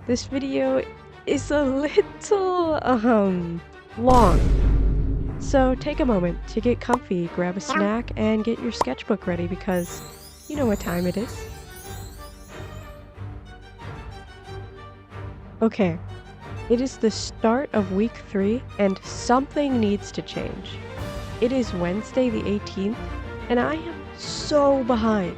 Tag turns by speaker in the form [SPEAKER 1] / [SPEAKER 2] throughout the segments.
[SPEAKER 1] This video is a little, long. So take a moment to get comfy, grab a snack, and get your sketchbook ready because you know what time it is. Okay, it is the start of week 3 and something needs to change. It is Wednesday the 18th and I am so behind.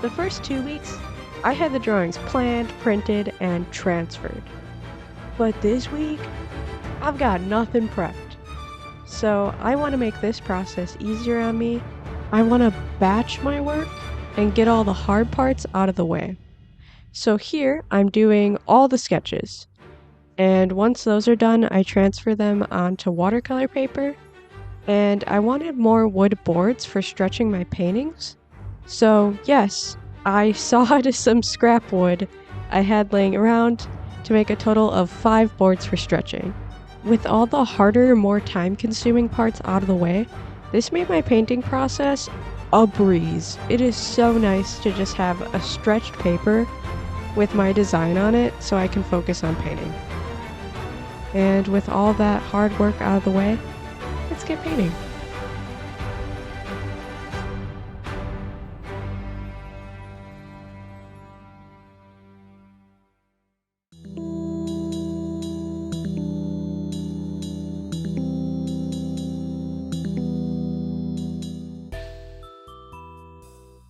[SPEAKER 1] The first 2 weeks, I had the drawings planned, printed, and transferred. But this week, I've got nothing prepped. So I want to make this process easier on me. I want to batch my work and get all the hard parts out of the way. So here, I'm doing all the sketches. And once those are done, I transfer them onto watercolor paper. And I wanted more wood boards for stretching my paintings. So yes, I sawed some scrap wood I had laying around to make a total of 5 boards for stretching. With all the harder, more time-consuming parts out of the way, this made my painting process a breeze. It is so nice to just have a stretched paper with my design on it so I can focus on painting. And with all that hard work out of the way, let's get painting.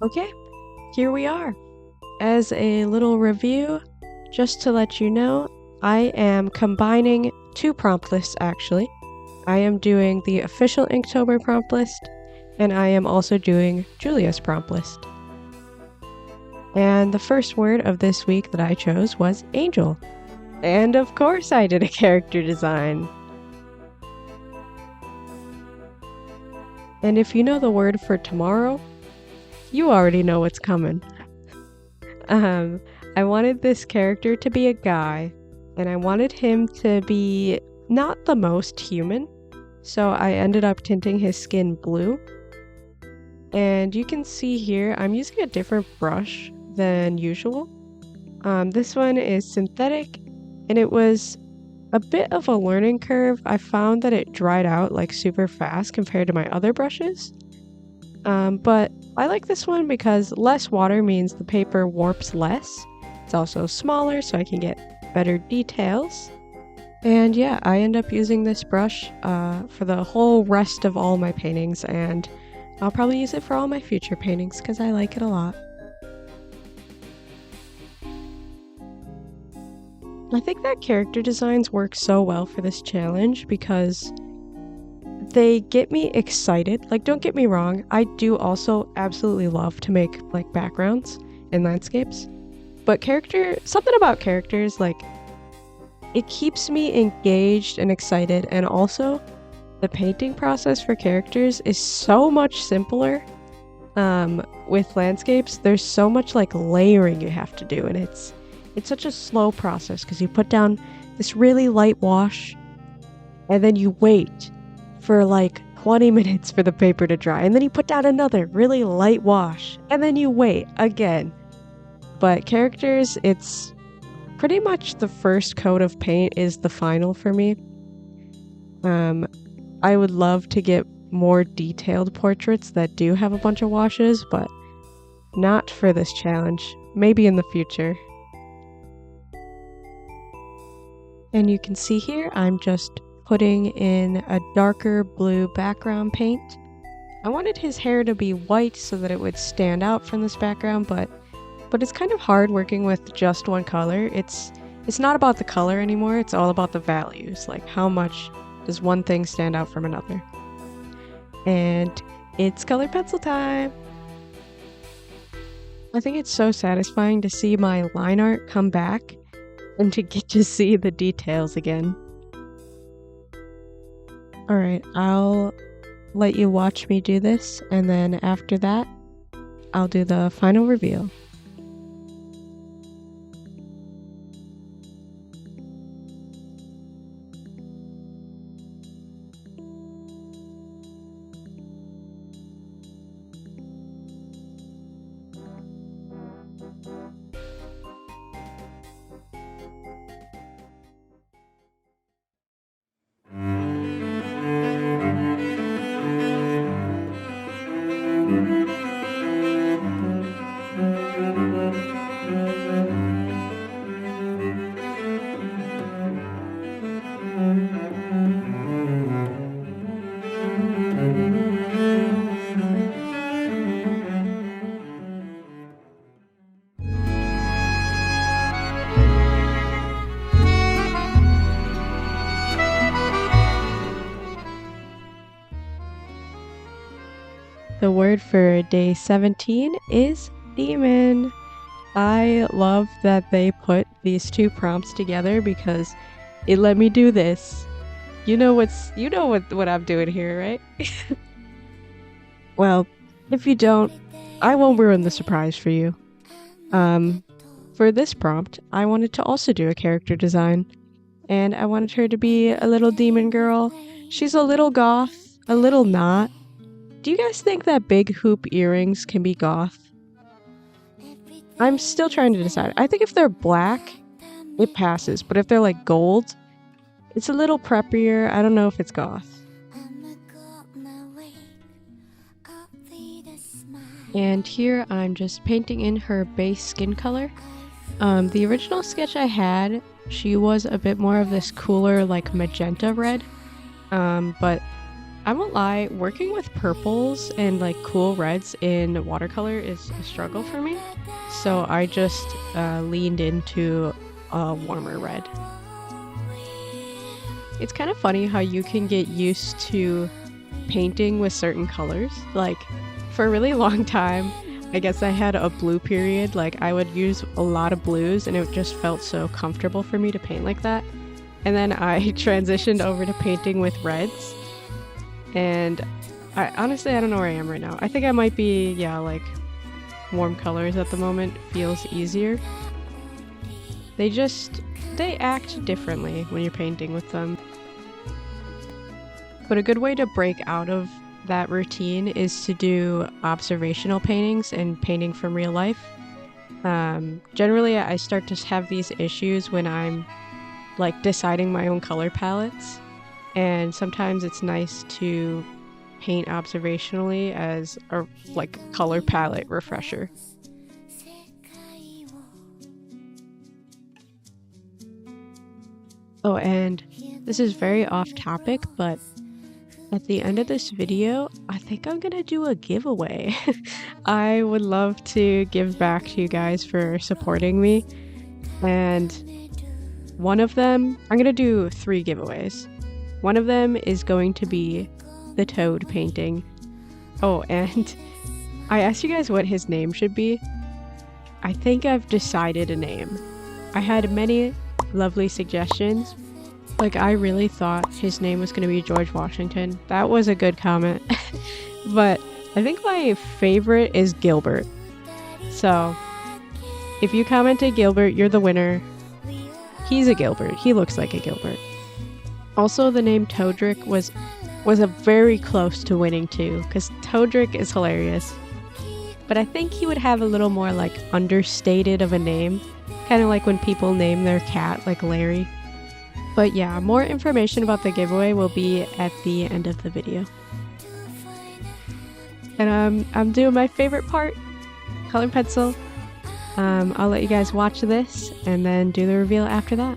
[SPEAKER 1] Okay, here we are. As a little review, just to let you know, I am combining 2 prompt lists actually. I am doing the official Inktober prompt list, and I am also doing Juliet's prompt list. And the first word of this week that I chose was angel. And of course I did a character design. And if you know the word for tomorrow, you already know what's coming. I wanted this character to be a guy, and I wanted him to be not the most human, so I ended up tinting his skin blue. And you can see here, I'm using a different brush than usual. This one is synthetic, and it was a bit of a learning curve. I found that it dried out like super fast compared to my other brushes. But I like this one because less water means the paper warps less. It's also smaller so I can get better details. And yeah, I end up using this brush for the whole rest of all my paintings, and I'll probably use it for all my future paintings because I like it a lot. I think that character designs work so well for this challenge because they get me excited. Like, don't get me wrong, I do also absolutely love to make like backgrounds in landscapes, but something about characters, like, it keeps me engaged and excited. And also the painting process for characters is so much simpler. With landscapes, there's so much like layering you have to do, and it's such a slow process because you put down this really light wash and then you wait for like 20 minutes for the paper to dry, and then you put down another really light wash and then you wait again. But characters, it's pretty much the first coat of paint is the final for me. I would love to get more detailed portraits that do have a bunch of washes, but not for this challenge. Maybe in the future. And you can see here, I'm just putting in a darker blue background paint. I wanted his hair to be white so that it would stand out from this background, but it's kind of hard working with just one color. It's not about the color anymore, it's all about the values, like how much does one thing stand out from another. And it's color pencil time! I think it's so satisfying to see my line art come back and to get to see the details again. Alright, I'll let you watch me do this, and then after that, I'll do the final reveal. The word for day 17 is demon. I love that they put these two prompts together because it let me do this. You know what I'm doing here, right? Well, if you don't, I won't ruin the surprise for you. For this prompt, I wanted to also do a character design, and I wanted her to be a little demon girl. She's a little goth, a little not. Do you guys think that big hoop earrings can be goth? I'm still trying to decide. I think if they're black, it passes, but if they're like gold, it's a little preppier. I don't know if it's goth. And here I'm just painting in her base skin color. The original sketch I had, she was a bit more of this cooler like magenta red, but I won't lie, working with purples and like cool reds in watercolor is a struggle for me, so I just leaned into a warmer red. It's kind of funny how you can get used to painting with certain colors. Like, for a really long time, I guess I had a blue period. Like, I would use a lot of blues and it just felt so comfortable for me to paint like that. And then I transitioned over to painting with reds. And honestly, I don't know where I am right now. I think I might be, yeah, like warm colors at the moment feels easier. They act differently when you're painting with them. But a good way to break out of that routine is to do observational paintings and painting from real life. Generally, I start to have these issues when I'm like deciding my own color palettes. And sometimes it's nice to paint observationally as a like color palette refresher. Oh, and this is very off topic, but at the end of this video, I think I'm gonna do a giveaway. I would love to give back to you guys for supporting me. And one of them, I'm gonna do 3 giveaways. One of them is going to be the toad painting. Oh, and I asked you guys what his name should be. I think I've decided a name. I had many lovely suggestions. Like, I really thought his name was going to be George Washington. That was a good comment. But I think my favorite is Gilbert. So, if you commented Gilbert, you're the winner. He's a Gilbert. He looks like a Gilbert. Also, the name Todrick was a very close to winning too, because Todrick is hilarious. But I think he would have a little more like understated of a name, kind of like when people name their cat like Larry. But yeah, more information about the giveaway will be at the end of the video. And I'm doing my favorite part, color pencil. I'll let you guys watch this and then do the reveal after that.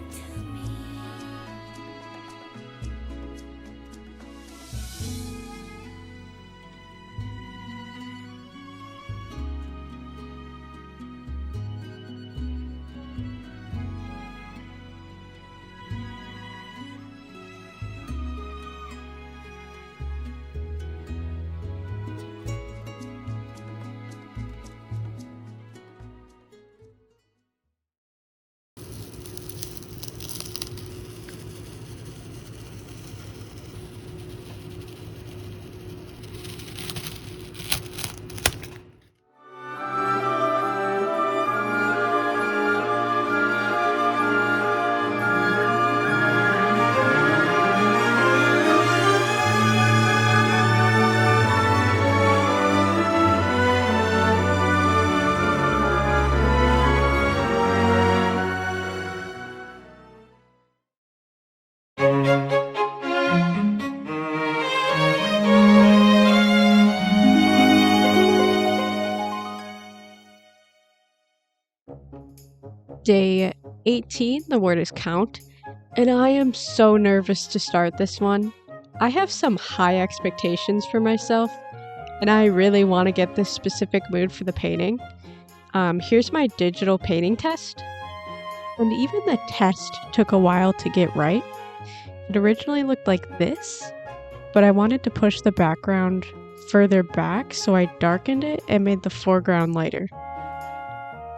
[SPEAKER 1] Day 18, the word is count, and I am so nervous to start this one. I have some high expectations for myself, and I really want to get this specific mood for the painting. Here's my digital painting test, and even the test took a while to get right. It originally looked like this, but I wanted to push the background further back, so I darkened it and made the foreground lighter.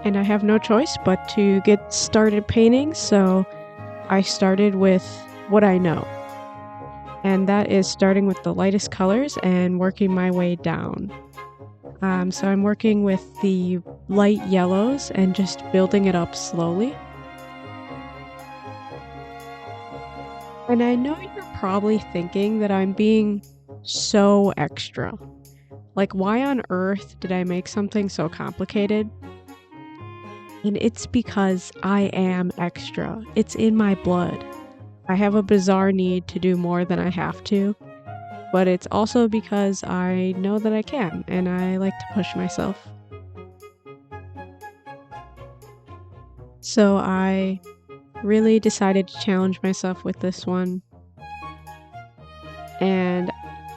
[SPEAKER 1] And I have no choice but to get started painting, so I started with what I know. And that is starting with the lightest colors and working my way down. So I'm working with the light yellows and just building it up slowly. And I know you're probably thinking that I'm being so extra. Like, why on earth did I make something so complicated? And it's because I am extra. It's in my blood. I have a bizarre need to do more than I have to, but it's also because I know that I can, and I like to push myself. So I really decided to challenge myself with this one, and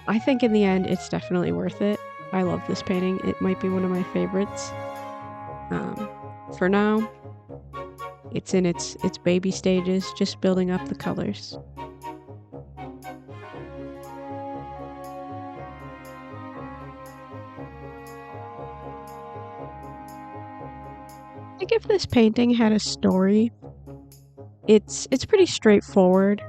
[SPEAKER 1] I think in the end it's definitely worth it. I love this painting. It might be one of my favorites. For now, it's in its baby stages, just building up the colors. I think if this painting had a story, it's pretty straightforward.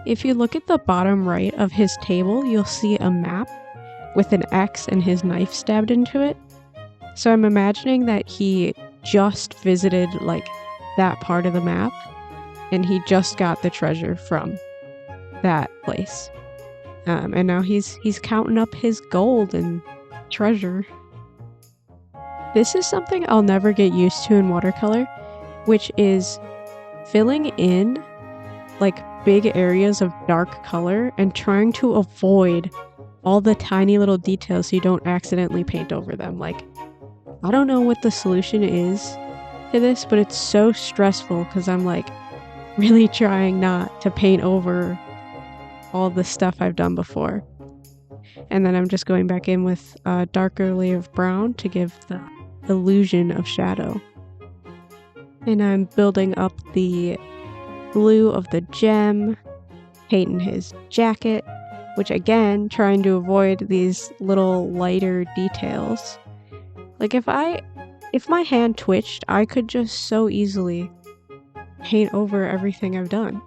[SPEAKER 1] If you look at the bottom right of his table, you'll see a map with an X and his knife stabbed into it. So I'm imagining that he just visited like that part of the map and he just got the treasure from that place. And now he's counting up his gold and treasure. This is something I'll never get used to in watercolor, which is filling in like big areas of dark color and trying to avoid all the tiny little details so you don't accidentally paint over them. Like, I don't know what the solution is to this, but it's so stressful because I'm like really trying not to paint over all the stuff I've done before. And then I'm just going back in with a darker layer of brown to give the illusion of shadow. And I'm building up the blue of the gem, painting his jacket, which again, trying to avoid these little lighter details. Like if my hand twitched, I could just so easily paint over everything I've done.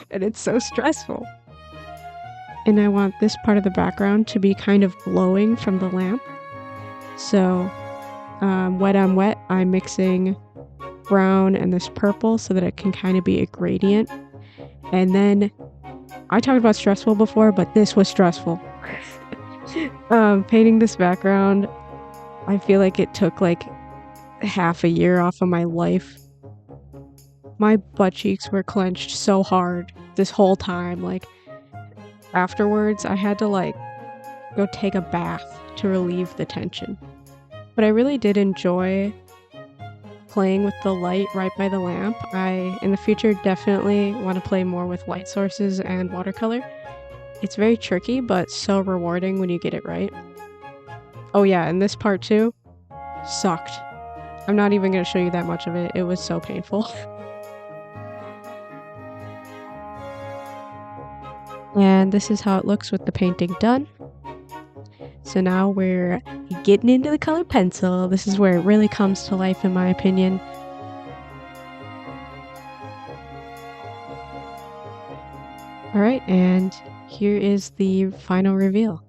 [SPEAKER 1] And it's so stressful. And I want this part of the background to be kind of glowing from the lamp. So wet on wet, I'm mixing brown and this purple so that it can kind of be a gradient. And then, I talked about stressful before, but this was stressful. Painting this background, I feel like it took like half a year off of my life. My butt cheeks were clenched so hard this whole time. Like, afterwards, I had to like go take a bath to relieve the tension. But I really did enjoy playing with the light right by the lamp. I, in the future, definitely want to play more with light sources and watercolor. It's very tricky, but so rewarding when you get it right. Oh yeah, and this part too sucked. I'm not even going to show you that much of it. It was so painful. And this is how it looks with the painting done. So now we're getting into the colored pencil. This is where it really comes to life, in my opinion. Alright, and here is the final reveal.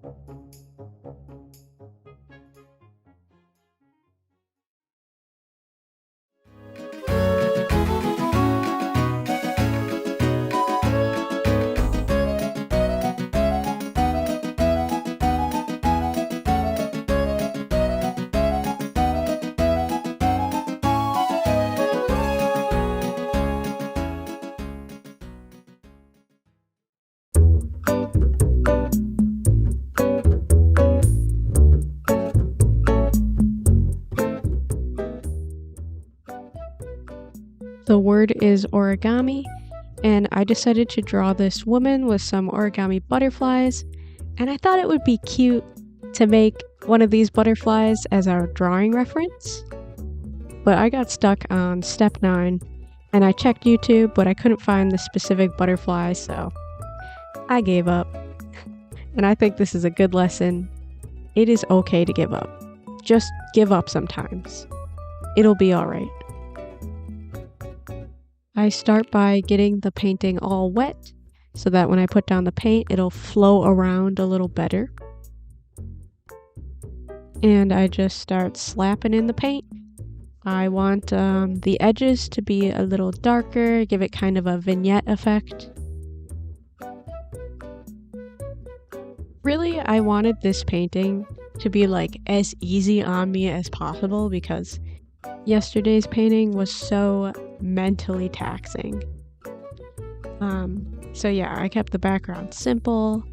[SPEAKER 1] The word is origami, and I decided to draw this woman with some origami butterflies, and I thought it would be cute to make one of these butterflies as our drawing reference. But I got stuck on step 9, and I checked YouTube, but I couldn't find the specific butterfly, so I gave up. And I think this is a good lesson. It is okay to give up. Just give up sometimes. It'll be alright. I start by getting the painting all wet so that when I put down the paint, it'll flow around a little better. And I just start slapping in the paint. I want the edges to be a little darker, give it kind of a vignette effect. Really, I wanted this painting to be like as easy on me as possible because yesterday's painting was so mentally taxing. So yeah, I kept the background simple,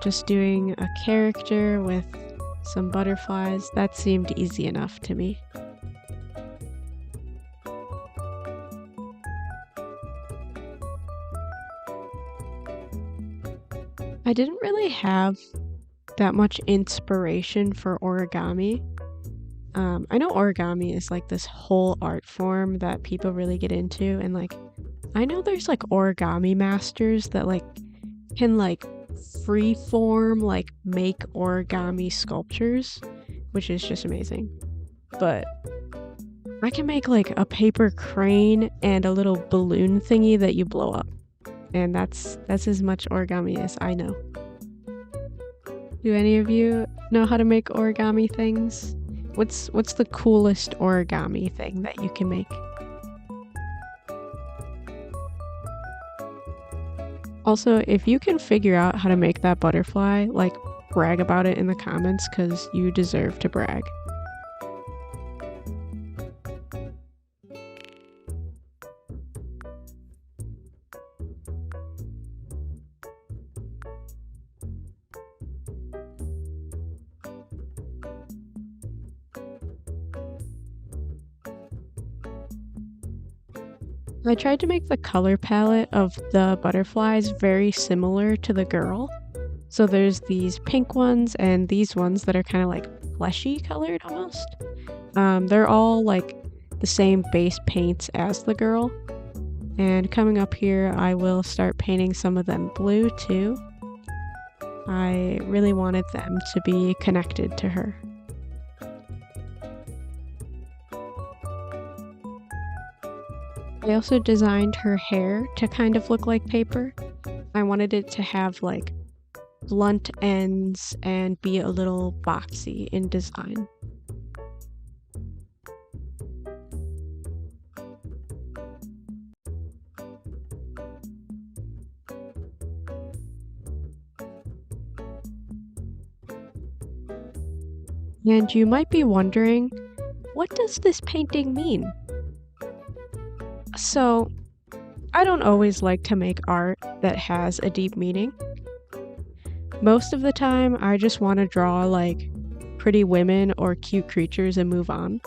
[SPEAKER 1] just doing a character with some butterflies. That seemed easy enough to me. I didn't really have that much inspiration for origami. I know origami is like this whole art form that people really get into, and like I know there's like origami masters that like can like free form like make origami sculptures, which is just amazing. But I can make like a paper crane and a little balloon thingy that you blow up. And that's as much origami as I know. Do any of you know how to make origami things? What's the coolest origami thing that you can make? Also, if you can figure out how to make that butterfly, like brag about it in the comments because you deserve to brag. I tried to make the color palette of the butterflies very similar to the girl. So there's these pink ones and these ones that are kind of like fleshy colored almost. They're all like the same base paints as the girl. And coming up here, I will start painting some of them blue too. I really wanted them to be connected to her. I also designed her hair to kind of look like paper. I wanted it to have like blunt ends and be a little boxy in design. And you might be wondering, what does this painting mean? So, I don't always like to make art that has a deep meaning. Most of the time, I just want to draw like pretty women or cute creatures and move on.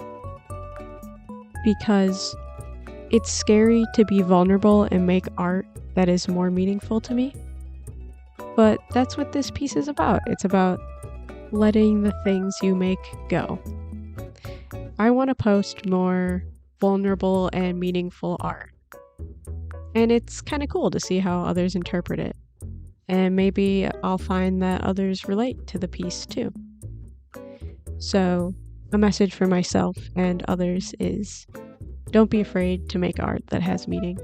[SPEAKER 1] Because it's scary to be vulnerable and make art that is more meaningful to me. But that's what this piece is about. It's about letting the things you make go. I want to post more vulnerable and meaningful art. And it's kind of cool to see how others interpret it. And maybe I'll find that others relate to the piece too. So, a message for myself and others is, don't be afraid to make art that has meaning.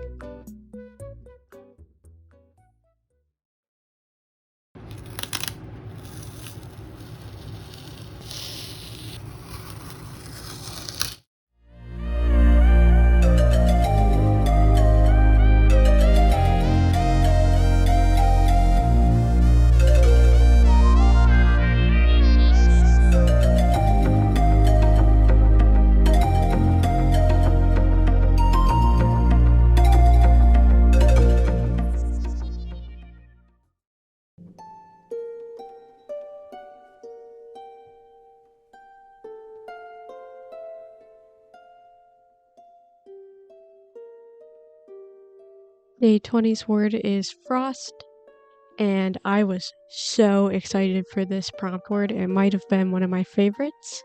[SPEAKER 1] Day 20's word is frost, and I was so excited for this prompt word. It might have been one of my favorites.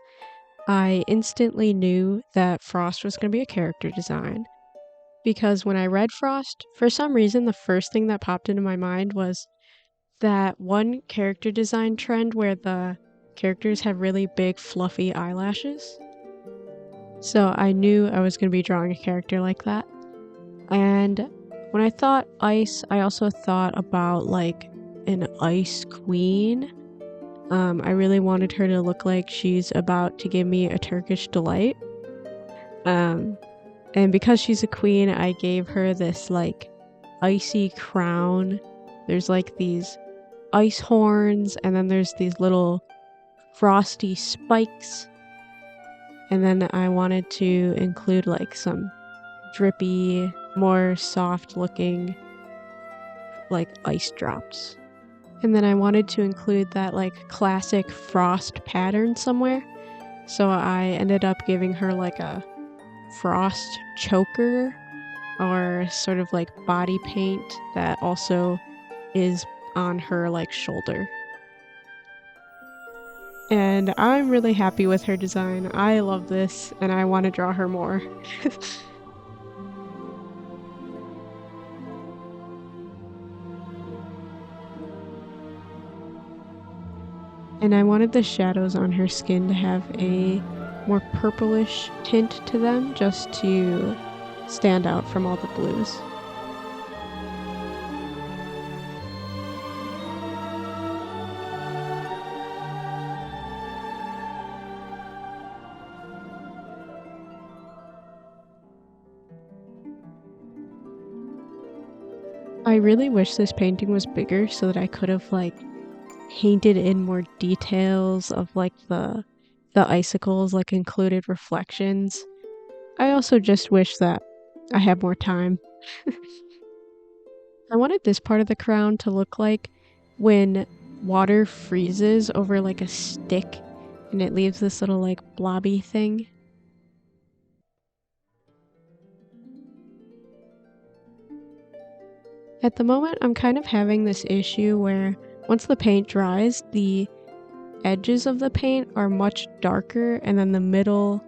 [SPEAKER 1] I instantly knew that frost was going to be a character design, because when I read frost, for some reason the first thing that popped into my mind was that one character design trend where the characters have really big fluffy eyelashes. So I knew I was going to be drawing a character like that. And when I thought ice, I also thought about like an ice queen. I really wanted her to look like she's about to give me a Turkish delight. And because she's a queen, I gave her this like icy crown. There's like these ice horns, and then there's these little frosty spikes. And then I wanted to include like some drippy, more soft looking like ice drops. And then I wanted to include that like classic frost pattern somewhere. So I ended up giving her like a frost choker or sort of like body paint that also is on her like shoulder. And I'm really happy with her design. I love this and I want to draw her more. And I wanted the shadows on her skin to have a more purplish tint to them, just to stand out from all the blues. I really wish this painting was bigger so that I could have like painted in more details of like the icicles, like included reflections. I also just wish that I had more time. I wanted this part of the crown to look like when water freezes over like a stick and it leaves this little like blobby thing. At the moment, I'm kind of having this issue where once the paint dries, the edges of the paint are much darker and then the middle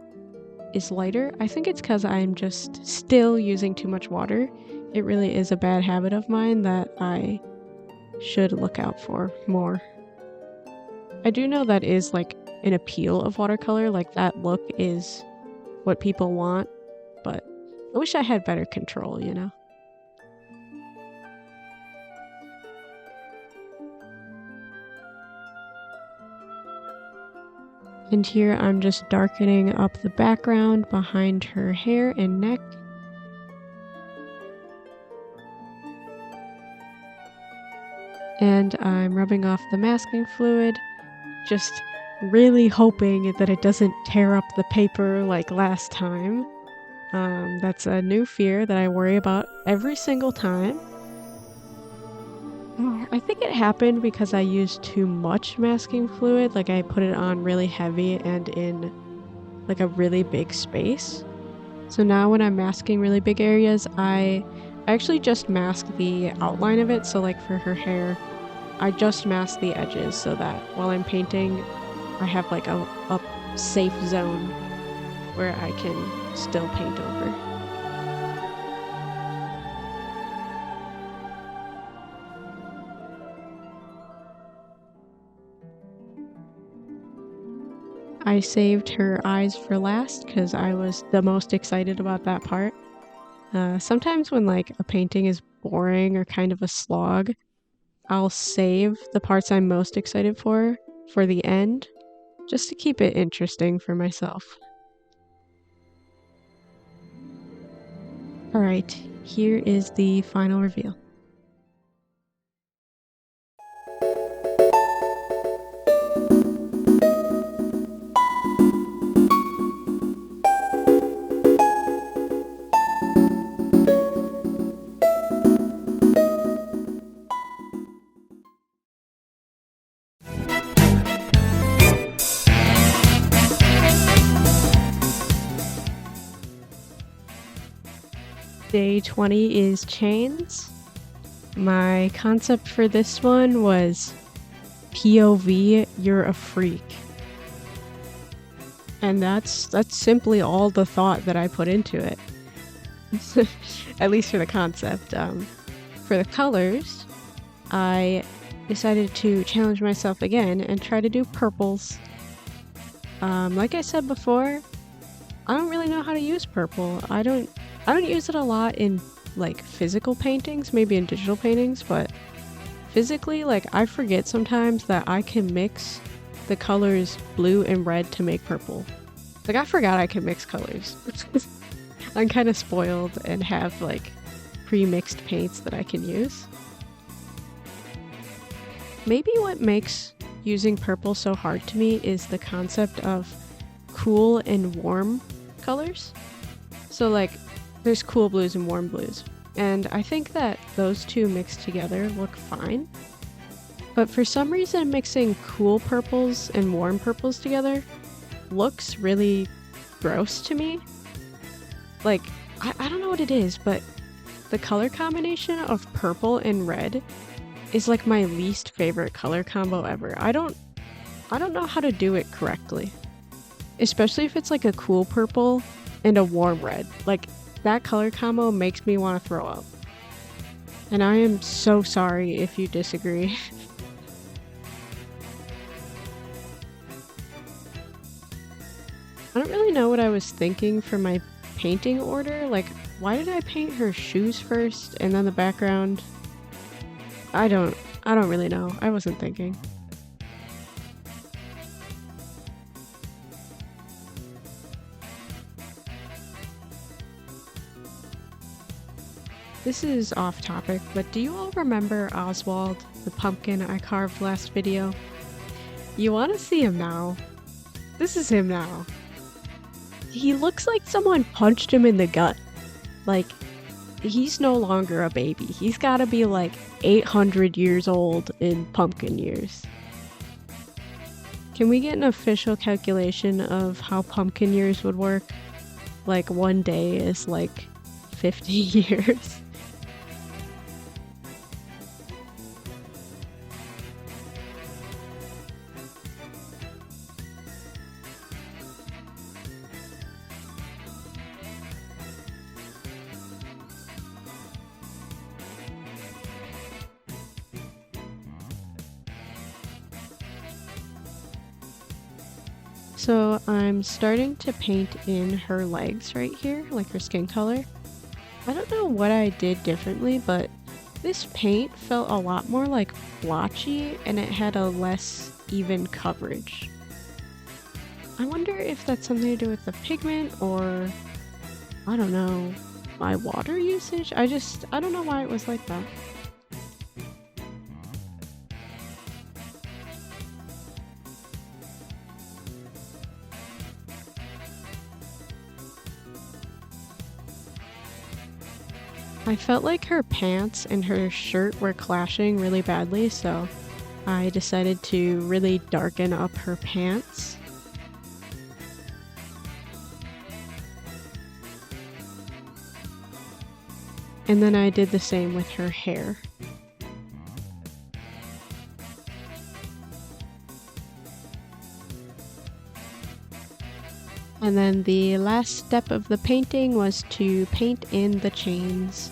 [SPEAKER 1] is lighter. I think it's because I'm just still using too much water. It really is a bad habit of mine that I should look out for more. I do know that is like an appeal of watercolor, like that look is what people want, but I wish I had better control, you know? And here I'm just darkening up the background behind her hair and neck. And I'm rubbing off the masking fluid, just really hoping that it doesn't tear up the paper like last time. That's a new fear that I worry about every single time. I think it happened because I used too much masking fluid, like I put it on really heavy and in like a really big space. So now when I'm masking really big areas, I actually just mask the outline of it. So like for her hair, I just mask the edges so that while I'm painting, I have like a safe zone where I can still paint over. I saved her eyes for last because I was the most excited about that part. Sometimes when like a painting is boring or kind of a slog, I'll save the parts I'm most excited for the end, just to keep it interesting for myself. Alright, here is the final reveal. Day 20 is chains. My concept for this one was POV, you're a freak. And that's simply all the thought that I put into it. At least for the concept. For the colors, I decided to challenge myself again and try to do purples. Like I said before, I don't really know how to use purple. I don't use it a lot in like physical paintings, maybe in digital paintings, but physically, like I forget sometimes that I can mix the colors blue and red to make purple. Like I forgot I can mix colors. I'm kind of spoiled and have like pre-mixed paints that I can use. Maybe what makes using purple so hard to me is the concept of cool and warm colors. So like there's cool blues and warm blues, and I think that those two mixed together look fine. But for some reason mixing cool purples and warm purples together looks really gross to me. Like I don't know what it is, but the color combination of purple and red is like my least favorite color combo ever. I don't know how to do it correctly. Especially if it's like a cool purple and a warm red. Like that color combo makes me want to throw up. And I am so sorry if you disagree. I don't really know what I was thinking for my painting order. Like, why did I paint her shoes first and then the background? I don't really know. I wasn't thinking. This is off topic, but do you all remember Oswald, the pumpkin I carved last video? You want to see him now? This is him now. He looks like someone punched him in the gut. Like, he's no longer a baby. He's gotta be like 800 years old in pumpkin years. Can we get an official calculation of how pumpkin years would work? Like one day is like 50 years. So I'm starting to paint in her legs right here, like her skin color. I don't know what I did differently, but this paint felt a lot more like blotchy and it had a less even coverage. I wonder if that's something to do with the pigment or, I don't know, my water usage? I don't know why it was like that. I felt like her pants and her shirt were clashing really badly, so I decided to really darken up her pants. And then I did the same with her hair. And then the last step of the painting was to paint in the chains.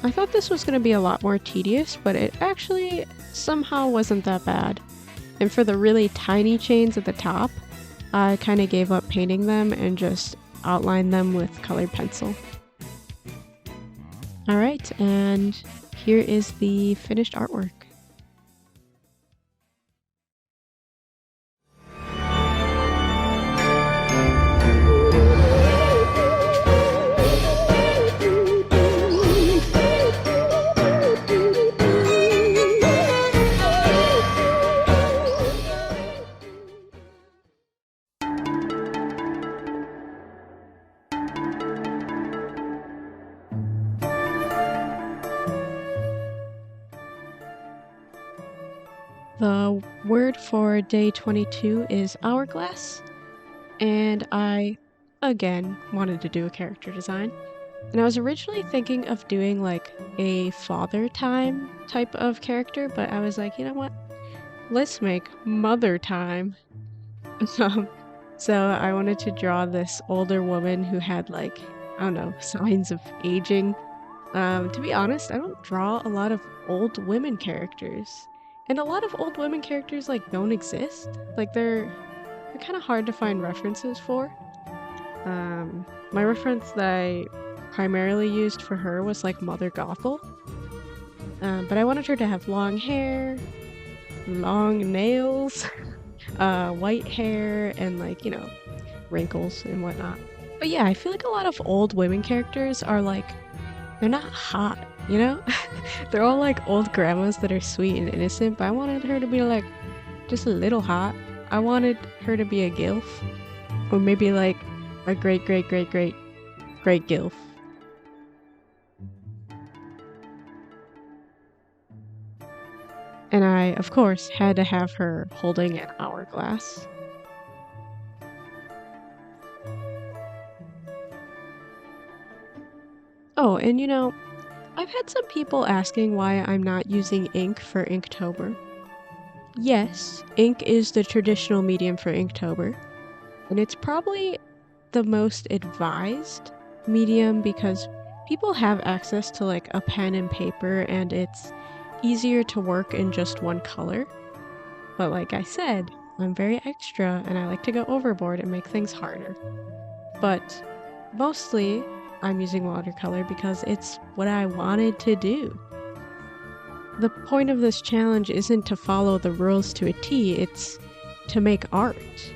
[SPEAKER 1] I thought this was going to be a lot more tedious, but it actually somehow wasn't that bad. And for the really tiny chains at the top, I kind of gave up painting them and just outlined them with colored pencil. Alright, and here is the finished artwork. The word for day 22 is Hourglass, and I, again, wanted to do a character design. And I was originally thinking of doing like a father time type of character, but I was like, you know what? Let's make mother time. So I wanted to draw this older woman who had like, I don't know, signs of aging. To be honest, I don't draw a lot of old women characters. And a lot of old women characters like don't exist. Like they're kind of hard to find references for. My reference that I primarily used for her was like Mother Gothel. But I wanted her to have long hair, long nails, white hair, and like, you know, wrinkles and whatnot. But yeah, I feel like a lot of old women characters are like, they're not hot, you know? They're all like old grandmas that are sweet and innocent, but I wanted her to be like just a little hot. I wanted her to be a gilf, or maybe like a great gilf. And I, of course, had to have her holding an hourglass. Oh, and you know, I've had some people asking why I'm not using ink for Inktober. Yes, ink is the traditional medium for Inktober, and it's probably the most advised medium because people have access to like a pen and paper and it's easier to work in just one color. But like I said, I'm very extra and I like to go overboard and make things harder. But mostly I'm using watercolor because it's what I wanted to do. The point of this challenge isn't to follow the rules to a T, it's to make art.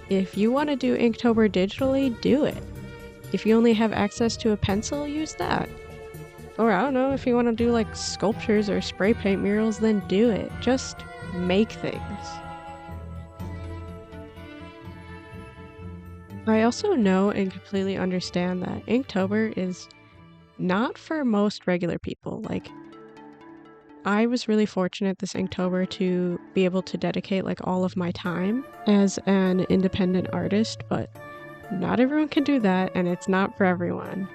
[SPEAKER 1] If you want to do Inktober digitally, do it. If you only have access to a pencil, use that. Or I don't know, if you want to do like sculptures or spray paint murals, then do it. Just make things. I also know and completely understand that Inktober is not for most regular people. Like, I was really fortunate this Inktober to be able to dedicate like all of my time as an independent artist, but not everyone can do that and it's not for everyone.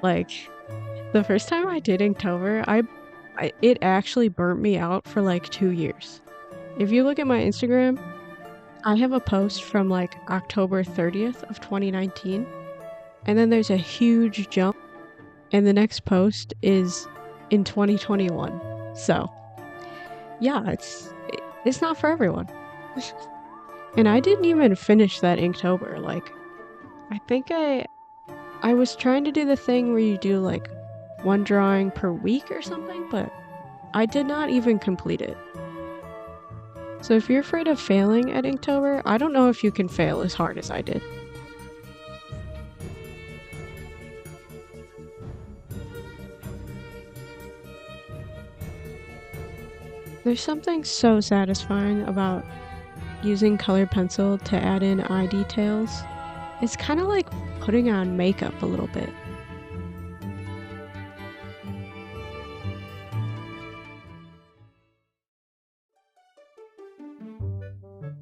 [SPEAKER 1] Like, the first time I did Inktober, it actually burnt me out for like 2 years. If you look at my Instagram, I have a post from like October 30th of 2019, and then there's a huge jump, and the next post is in 2021. So, yeah, it's not for everyone. And I didn't even finish that Inktober. Like, I think I was trying to do the thing where you do like one drawing per week or something, but I did not even complete it. So if you're afraid of failing at Inktober, I don't know if you can fail as hard as I did. There's something so satisfying about using colored pencil to add in eye details. It's kind of like putting on makeup a little bit.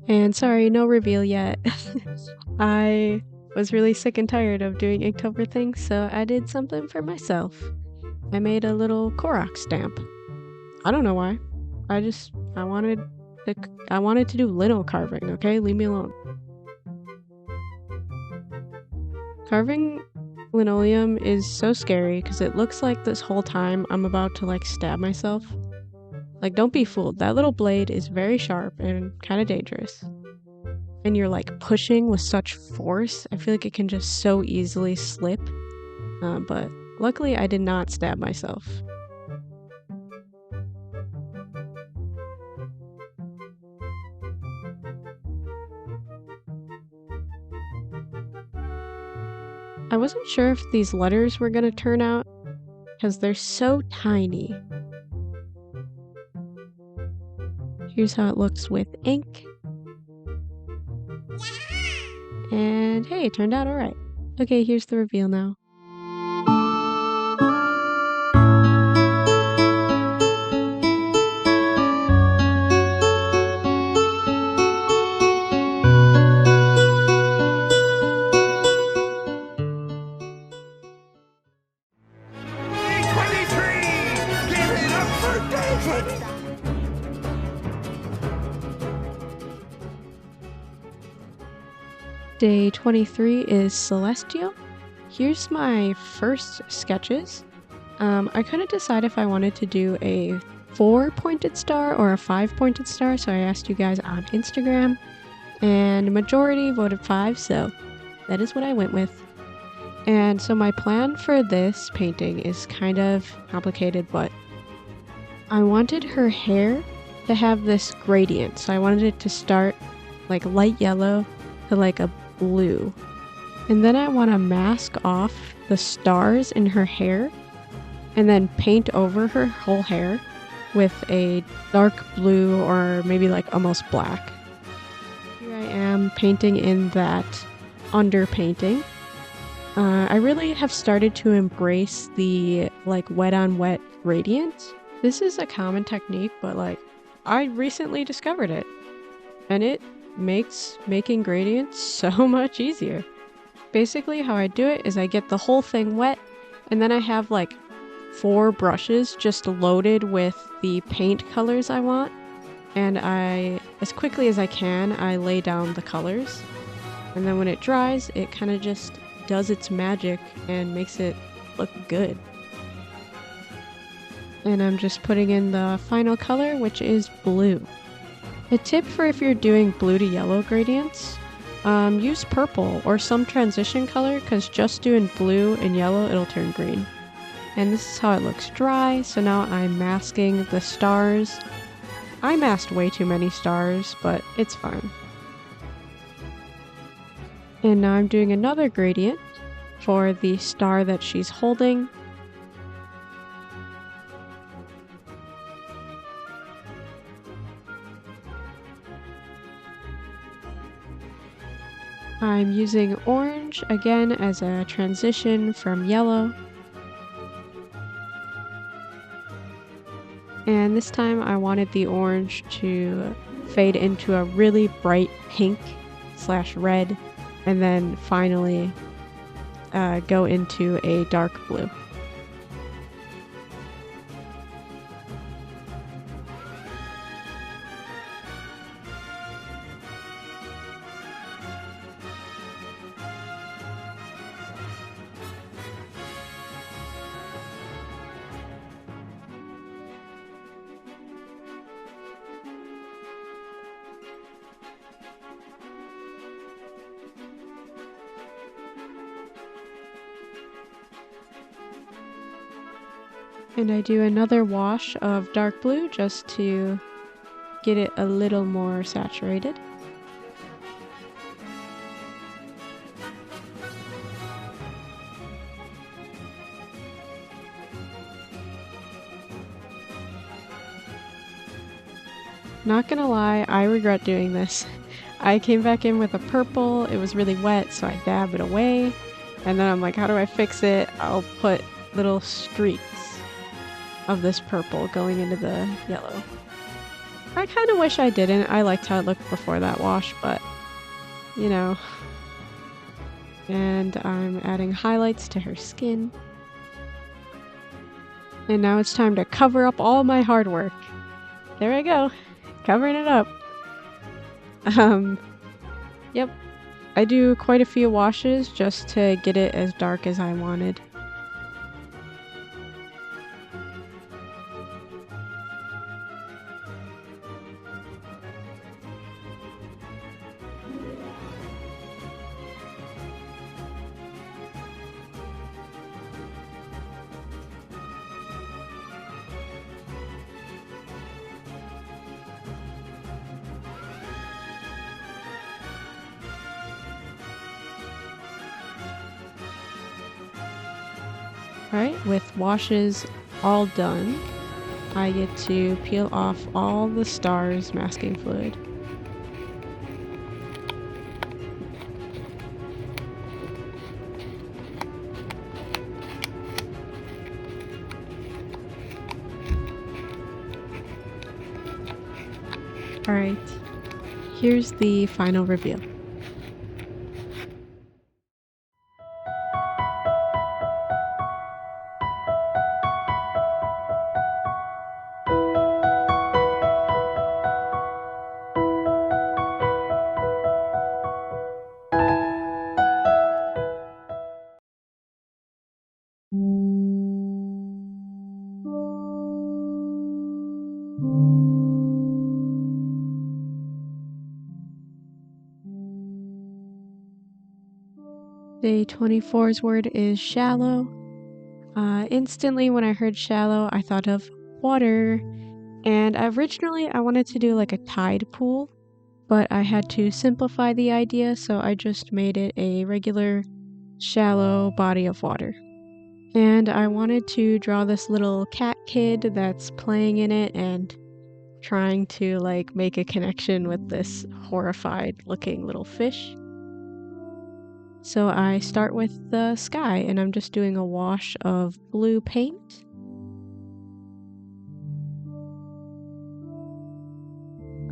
[SPEAKER 1] And sorry, no reveal yet. I was really sick and tired of doing Inktober things, so I did something for myself. I made a little Korok stamp. I don't know why. I wanted to do lino carving, okay? Leave me alone. Carving linoleum is so scary because it looks like this whole time I'm about to like stab myself. Like, don't be fooled. That little blade is very sharp and kind of dangerous. And you're like pushing with such force. I feel like it can just so easily slip. But luckily I did not stab myself. I wasn't sure if these letters were gonna turn out because they're so tiny. Here's how it looks with ink. And hey, it turned out alright. Okay, here's the reveal now. Day 23 is Celestial. Here's my first sketches. I couldn't decide if I wanted to do a 4-pointed star or a 5-pointed star, so I asked you guys on Instagram, and the majority voted 5, so that is what I went with. And so my plan for this painting is kind of complicated, but I wanted her hair to have this gradient. So I wanted it to start like light yellow to like a blue. And then I want to mask off the stars in her hair and then paint over her whole hair with a dark blue or maybe like almost black. Here I am painting in that underpainting. I really have started to embrace the like wet on wet gradient. This is a common technique, but like I recently discovered it and it makes making gradients so much easier. Basically how I do it is I get the whole thing wet and then I have like 4 brushes just loaded with the paint colors I want, and as quickly as I can, I lay down the colors, and then when it dries, it kind of just does its magic and makes it look good. And I'm just putting in the final color, which is blue. A tip for if you're doing blue to yellow gradients, use purple or some transition color, because just doing blue and yellow, it'll turn green. And this is how it looks dry, so now I'm masking the stars. I masked way too many stars, but it's fine. And now I'm doing another gradient for the star that she's holding. I'm using orange again as a transition from yellow. And this time I wanted the orange to fade into a really bright pink/red, and then finally go into a dark blue. And I do another wash of dark blue just to get it a little more saturated. Not gonna lie, I regret doing this. I came back in with a purple, it was really wet, so I dabbed it away. And then I'm like, how do I fix it? I'll put little streaks of this purple going into the yellow. I kind of wish I didn't. I liked how it looked before that wash, but you know. And I'm adding highlights to her skin. And now it's time to cover up all my hard work. There I go, covering it up. Yep. I do quite a few washes just to get it as dark as I wanted. Alright, with washes all done, I get to peel off all the stars masking fluid. Alright, here's the final reveal. Day 24's word is shallow. Instantly when I heard shallow, I thought of water. And originally I wanted to do like a tide pool, but I had to simplify the idea, so I just made it a regular shallow body of water. And I wanted to draw this little cat kid that's playing in it and trying to like make a connection with this horrified looking little fish. So I start with the sky, and I'm just doing a wash of blue paint.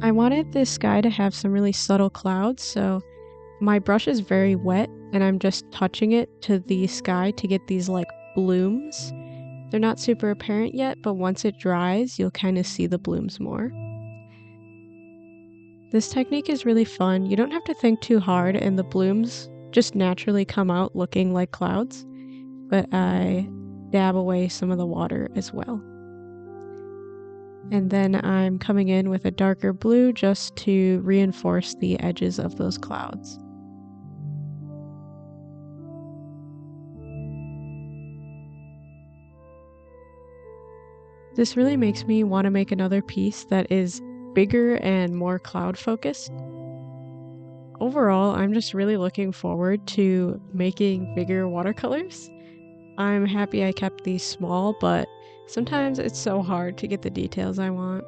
[SPEAKER 1] I wanted this sky to have some really subtle clouds, so my brush is very wet and I'm just touching it to the sky to get these like blooms. They're not super apparent yet, but once it dries, you'll kind of see the blooms more. This technique is really fun. You don't have to think too hard and the blooms just naturally come out looking like clouds, but I dab away some of the water as well. And then I'm coming in with a darker blue just to reinforce the edges of those clouds. This really makes me want to make another piece that is bigger and more cloud focused. Overall, I'm just really looking forward to making bigger watercolors. I'm happy I kept these small, but sometimes it's so hard to get the details I want.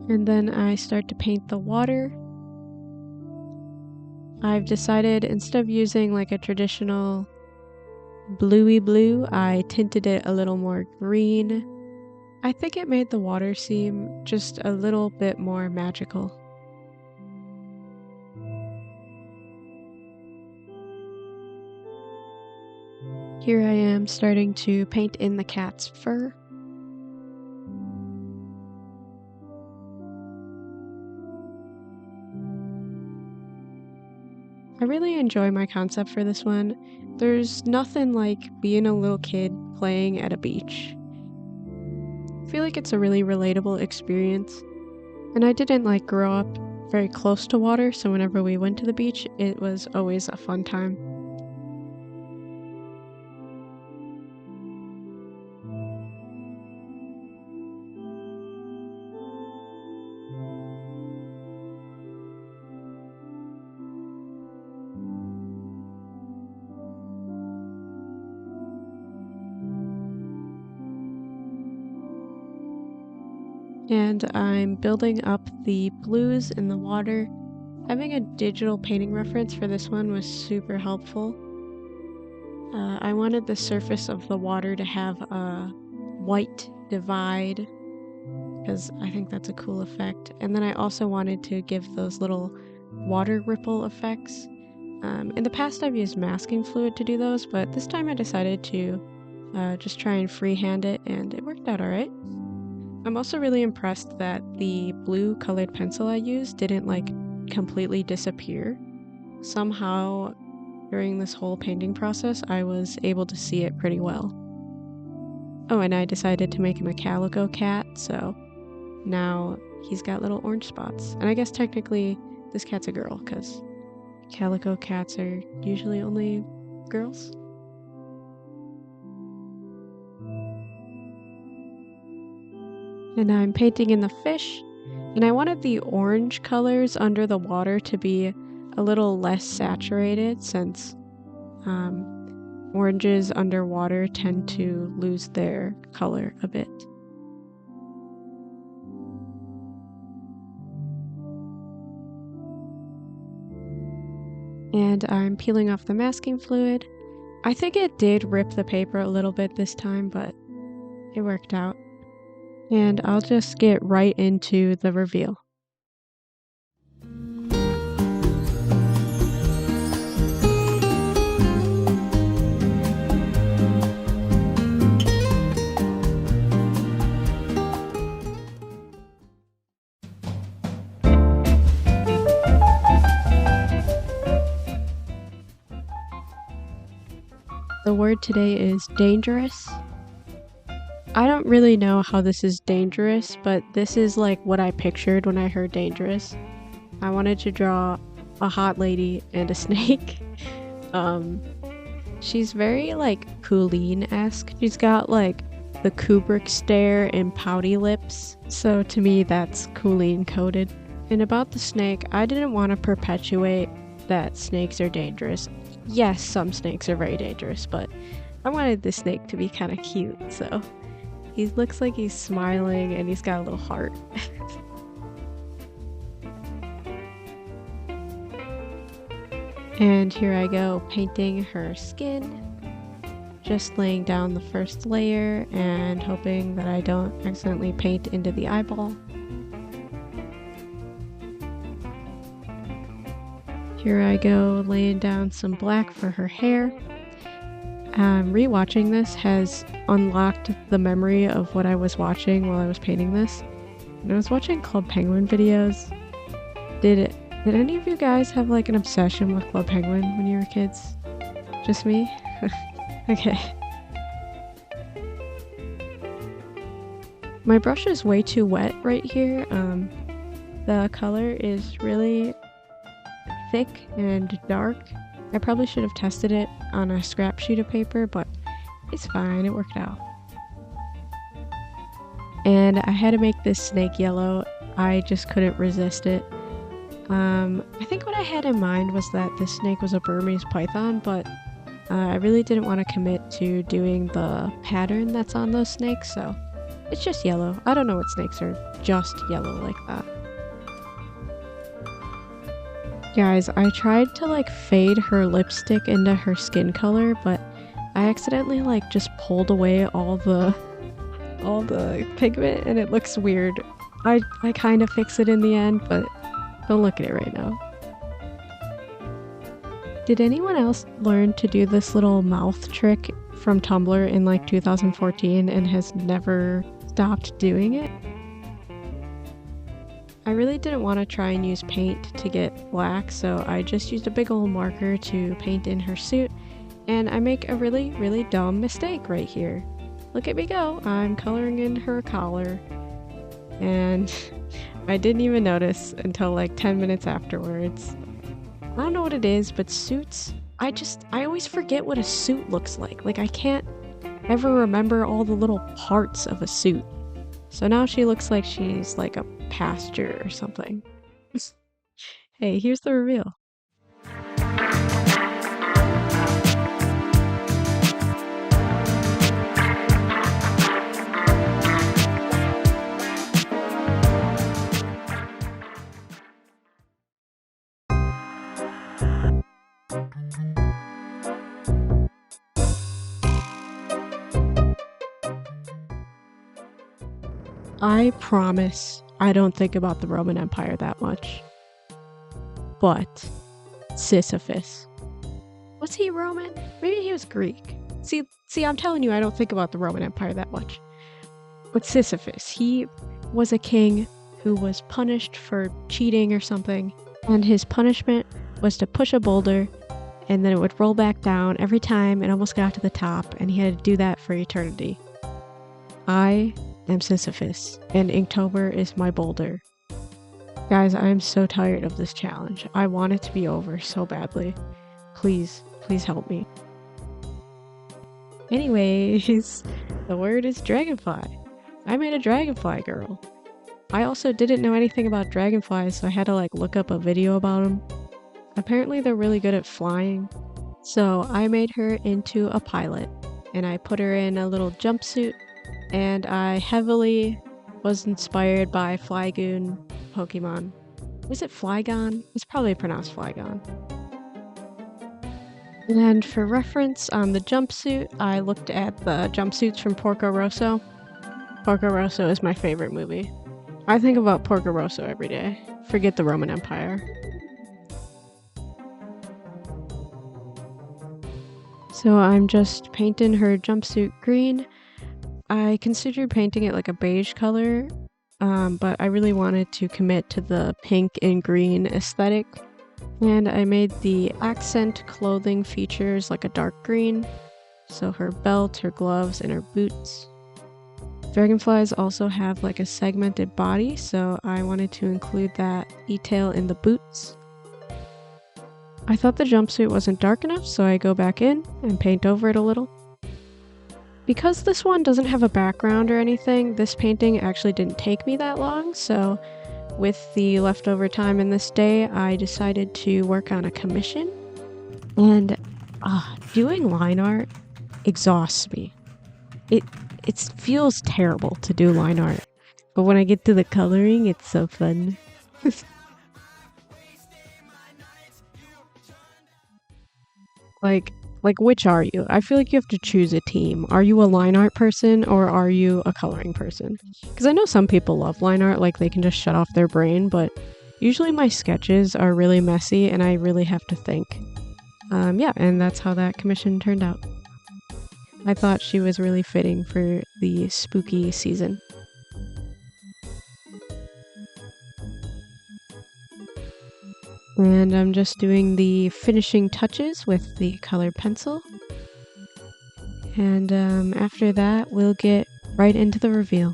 [SPEAKER 1] And then I start to paint the water. I've decided instead of using like a traditional bluey blue, I tinted it a little more green. I think it made the water seem just a little bit more magical. Here I am starting to paint in the cat's fur. I really enjoy my concept for this one. There's nothing like being a little kid playing at a beach. I feel like it's a really relatable experience. And I didn't like grow up very close to water, so whenever we went to the beach, it was always a fun time. And I'm building up the blues in the water. Having a digital painting reference for this one was super helpful. I wanted the surface of the water to have a white divide because I think that's a cool effect. And then I also wanted to give those little water ripple effects. In the past I've used masking fluid to do those, but this time I decided to just try and freehand it, and it worked out alright. I'm also really impressed that the blue colored pencil I used didn't like completely disappear. Somehow during this whole painting process I was able to see it pretty well. Oh, and I decided to make him a calico cat, so now he's got little orange spots. And I guess technically this cat's a girl because calico cats are usually only girls. And I'm painting in the fish, and I wanted the orange colors under the water to be a little less saturated since oranges underwater tend to lose their color a bit. And I'm peeling off the masking fluid. I think it did rip the paper a little bit this time, but it worked out. And I'll just get right into the reveal. The word today is dangerous. I don't really know how this is dangerous, but this is like what I pictured when I heard dangerous. I wanted to draw a hot lady and a snake. She's very like Colleen-esque. She's got like the Kubrick stare and pouty lips. So to me, that's Colleen coded. And about the snake, I didn't want to perpetuate that snakes are dangerous. Yes, some snakes are very dangerous, but I wanted the snake to be kind of cute, so he looks like he's smiling and he's got a little heart. And here I go painting her skin. Just laying down the first layer and hoping that I don't accidentally paint into the eyeball. Here I go laying down some black for her hair. Rewatching this has unlocked the memory of what I was watching while I was painting this. And I was watching Club Penguin videos. Did any of you guys have like an obsession with Club Penguin when you were kids? Just me? Okay. My brush is way too wet right here. The color is really thick and dark. I probably should have tested it on a scrap sheet of paper, but it's fine, it worked out. And I had to make this snake yellow. I just couldn't resist it. I think what I had in mind was that this snake was a Burmese python, but I really didn't want to commit to doing the pattern that's on those snakes, so it's just yellow. I don't know what snakes are just yellow like that. Guys, I tried to like fade her lipstick into her skin color, but I accidentally like just pulled away all the pigment and it looks weird. I kind of fix it in the end, but don't look at it right now. Did anyone else learn to do this little mouth trick from Tumblr in like 2014 and has never stopped doing it? I really didn't want to try and use paint to get black, so I just used a big old marker to paint in her suit, and I make a really, really dumb mistake right here. Look at me go! I'm coloring in her collar, and I didn't even notice until like 10 minutes afterwards. I don't know what it is, but suits, I always forget what a suit looks like. Like I can't ever remember all the little parts of a suit. So now she looks like she's like a pasture or something. Hey, here's the reveal. I promise I don't think about the Roman Empire that much. But Sisyphus. Was he Roman? Maybe he was Greek. See, I'm telling you, I don't think about the Roman Empire that much. But Sisyphus, he was a king who was punished for cheating or something, and his punishment was to push a boulder, and then it would roll back down every time it almost got to the top, and he had to do that for eternity. I am Sisyphus, and Inktober is my boulder. Guys, I am so tired of this challenge. I want it to be over so badly. Please help me. Anyways, the word is dragonfly. I made a dragonfly girl. I also didn't know anything about dragonflies, so I had to like look up a video about them. Apparently they're really good at flying. So I made her into a pilot, and I put her in a little jumpsuit, and I heavily was inspired by Flygoon Pokemon. Was it Flygon? It's probably pronounced Flygon. And for reference on the jumpsuit, I looked at the jumpsuits from Porco Rosso. Porco Rosso is my favorite movie. I think about Porco Rosso every day. Forget the Roman Empire. So I'm just painting her jumpsuit green. I considered painting it like a beige color, but I really wanted to commit to the pink and green aesthetic. And I made the accent clothing features like a dark green. So her belt, her gloves, and her boots. Dragonflies also have like a segmented body, so I wanted to include that detail in the boots. I thought the jumpsuit wasn't dark enough, so I go back in and paint over it a little. Because this one doesn't have a background or anything, this painting actually didn't take me that long, so with the leftover time in this day, I decided to work on a commission. And doing line art exhausts me. It feels terrible to do line art, but when I get to the coloring, it's so fun. Like which are you? I feel like you have to choose a team. Are you a line art person or are you a coloring person? Because I know some people love line art, like they can just shut off their brain, but usually my sketches are really messy and I really have to think. Yeah, and that's how that commission turned out. I thought she was really fitting for the spooky season. And I'm just doing the finishing touches with the colored pencil. And after that, we'll get right into the reveal.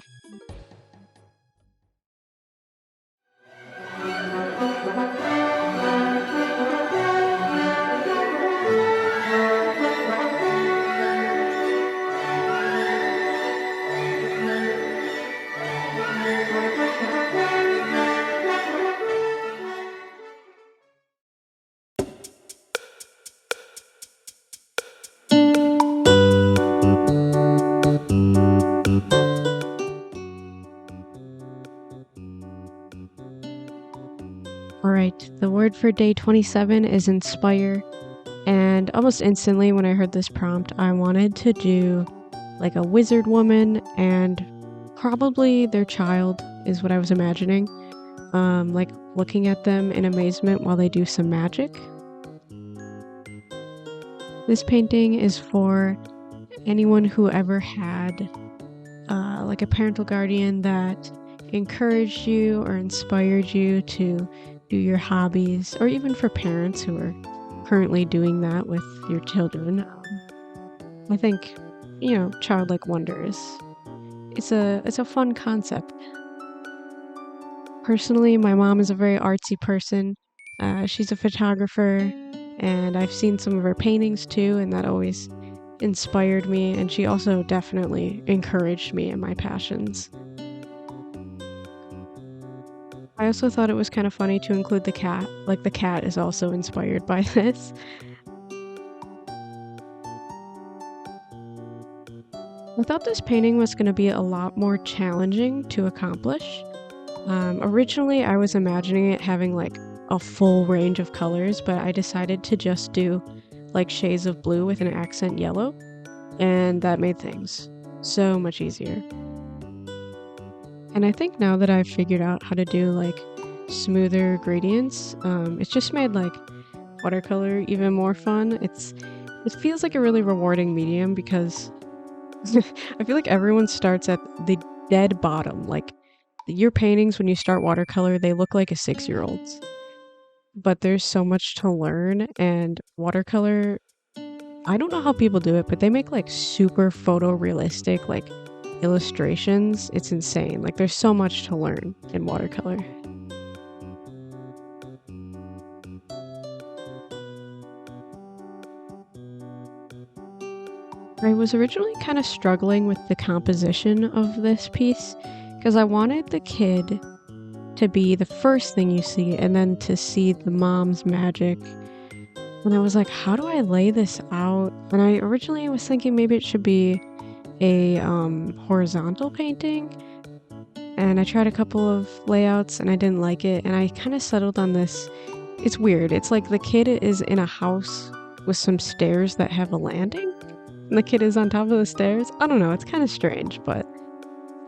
[SPEAKER 1] Alright, the word for day 27 is inspire, and almost instantly when I heard this prompt, I wanted to do like a wizard woman and probably their child is what I was imagining. Like looking at them in amazement while they do some magic. This painting is for anyone who ever had like a parental guardian that encouraged you or inspired you to do your hobbies, or even for parents who are currently doing that with your children. I think, childlike wonders. It's a fun concept. Personally, my mom is a very artsy person. She's a photographer, and I've seen some of her paintings too, and that always inspired me, and she also definitely encouraged me in my passions. I also thought it was kind of funny to include the cat, like the cat is also inspired by this. I thought this painting was going to be a lot more challenging to accomplish. Originally, I was imagining it having like a full range of colors, but I decided to just do like shades of blue with an accent yellow, and that made things so much easier. And I think now that I've figured out how to do like smoother gradients, it's just made like watercolor even more fun. It feels like a really rewarding medium because I feel like everyone starts at the dead bottom. Like your paintings, when you start watercolor, they look like a 6-year-old's. But there's so much to learn, and watercolor, I don't know how people do it, but they make like super photorealistic like illustrations. It's insane. Like there's so much to learn in watercolor. I was originally kind of struggling with the composition of this piece because I wanted the kid to be the first thing you see and then to see the mom's magic. And I was like, how do I lay this out? And I originally was thinking maybe it should be a horizontal painting, and I tried a couple of layouts and I didn't like it, and I kind of settled on this. It's weird. It's like the kid is in a house with some stairs that have a landing, and the kid is on top of the stairs. I don't know, it's kind of strange, but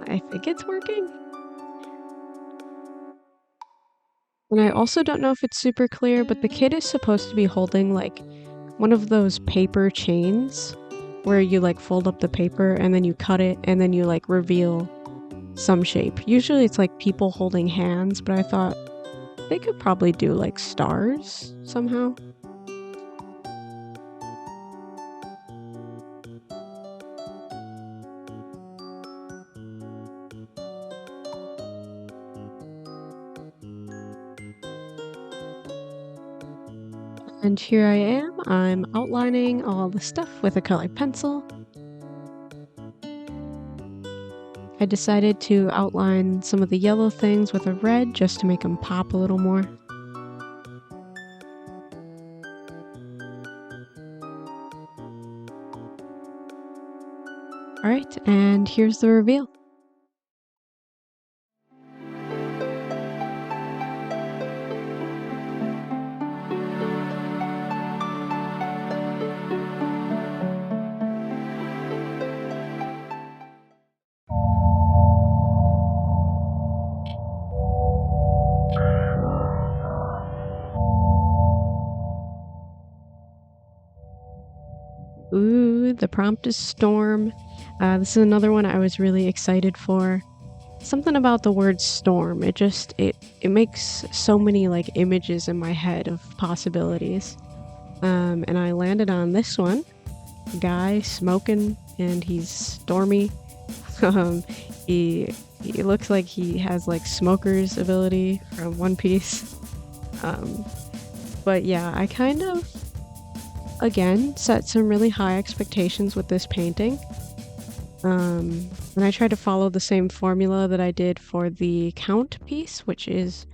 [SPEAKER 1] I think it's working. And I also don't know if it's super clear, but the kid is supposed to be holding like one of those paper chains where you like fold up the paper and then you cut it and then you like reveal some shape. Usually it's like people holding hands, but I thought they could probably do like stars somehow. And here I am, I'm outlining all the stuff with a colored pencil. I decided to outline some of the yellow things with a red just to make them pop a little more. Alright, and here's the reveal. Ooh, the prompt is storm. This is another one I was really excited for. Something about the word storm, it makes so many like images in my head of possibilities. And I landed on this one. Guy smoking and he's stormy. He looks like he has like smoker's ability from One Piece. But yeah, I kind of again set some really high expectations with this painting. And I tried to follow the same formula that I did for the count piece, which is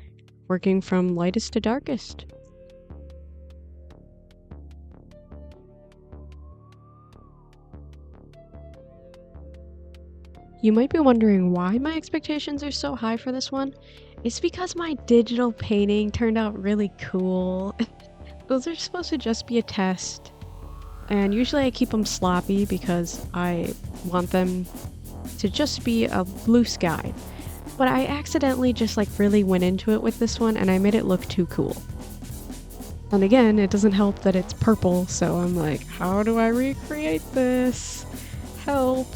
[SPEAKER 1] working from lightest to darkest. You might be wondering why my expectations are so high for this one. It's because my digital painting turned out really cool. Those are supposed to just be a test. And usually I keep them sloppy because I want them to just be a blue sky. But I accidentally just like really went into it with this one and I made it look too cool. And again, it doesn't help that it's purple, so I'm like, how do I recreate this? Help!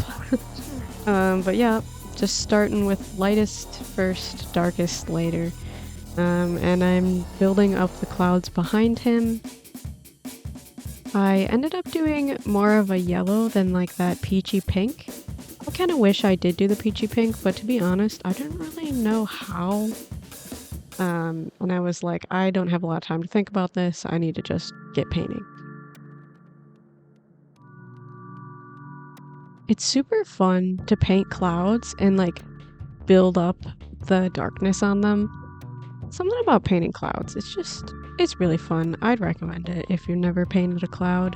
[SPEAKER 1] But yeah, just starting with lightest first, darkest later. And I'm building up the clouds behind him. I ended up doing more of a yellow than like that peachy pink. I kind of wish I did do the peachy pink, but to be honest, I didn't really know how. And I was like, I don't have a lot of time to think about this. I need to just get painting. It's super fun to paint clouds and like build up the darkness on them. Something about painting clouds, it's really fun. I'd recommend it if you've never painted a cloud.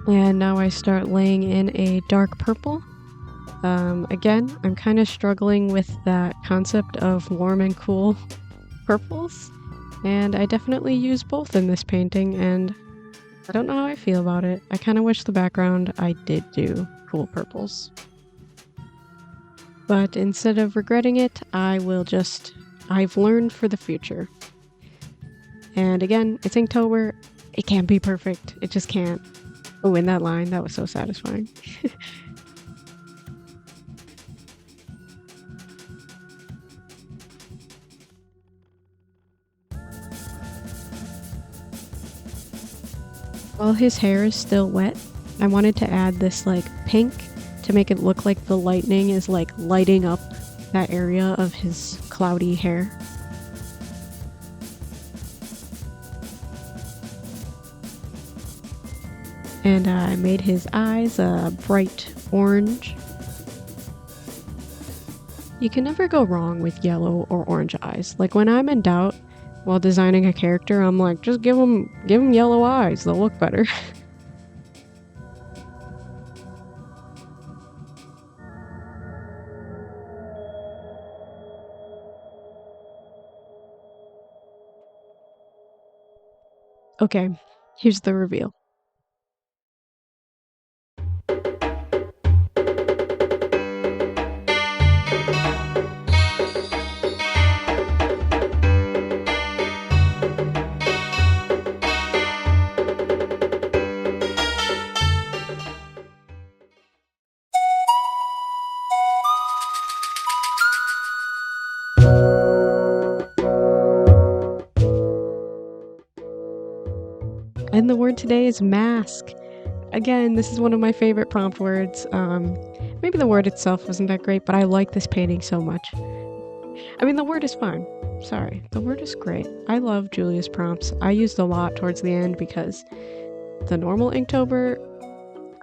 [SPEAKER 1] And now I start laying in a dark purple. Again, I'm kind of struggling with that concept of warm and cool purples, and I definitely use both in this painting, and I don't know how I feel about it. I kind of wish the background I did do cool purples. But instead of regretting it, I've learned for the future. And again, it's Inktober. It can't be perfect. It just can't. Oh, in that line, that was so satisfying. While his hair is still wet, I wanted to add this like pink to make it look like the lightning is like lighting up that area of his cloudy hair. And I made his eyes a bright orange. You can never go wrong with yellow or orange eyes. Like when I'm in doubt while designing a character, I'm like, just give them yellow eyes, they'll look better. Okay, here's the reveal. And the word today is mask. Again, this is one of my favorite prompt words. Maybe the word itself wasn't that great, but I like this painting so much. I mean, the word is fine. Sorry, the word is great. I love Julia's prompts. I used a lot towards the end because the normal Inktober,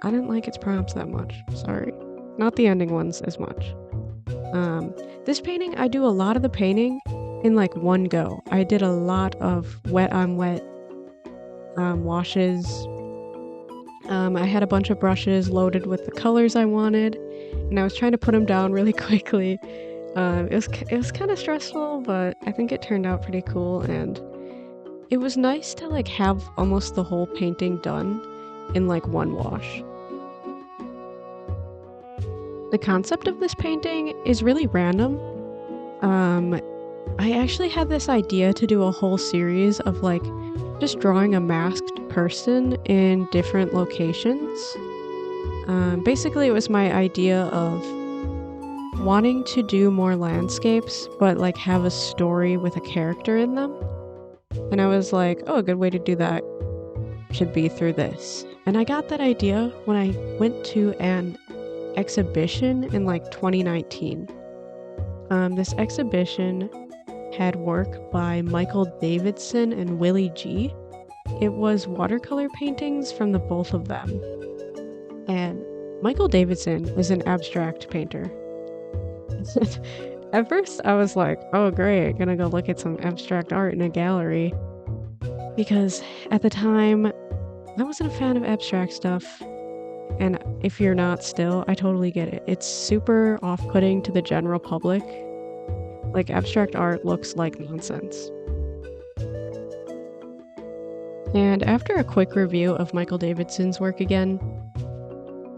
[SPEAKER 1] I didn't like its prompts that much. Sorry. Not the ending ones as much. This painting, I do a lot of the painting in like one go. I did a lot of wet on wet washes. I had a bunch of brushes loaded with the colors I wanted, and I was trying to put them down really quickly. It was kind of stressful, but I think it turned out pretty cool, and it was nice to like have almost the whole painting done in like one wash. The concept of this painting is really random. I actually had this idea to do a whole series of like just drawing a masked person in different locations. Basically, it was my idea of wanting to do more landscapes, but like have a story with a character in them. And I was like, oh, a good way to do that should be through this. And I got that idea when I went to an exhibition in like 2019. This exhibition had work by Michael Davidson and Willie G. It was watercolor paintings from the both of them. And Michael Davidson is an abstract painter. At first I was like, oh great, gonna go look at some abstract art in a gallery. Because at the time, I wasn't a fan of abstract stuff. And if you're not still, I totally get it. It's super off-putting to the general public. Like, abstract art looks like nonsense. And after a quick review of Michael Davidson's work again,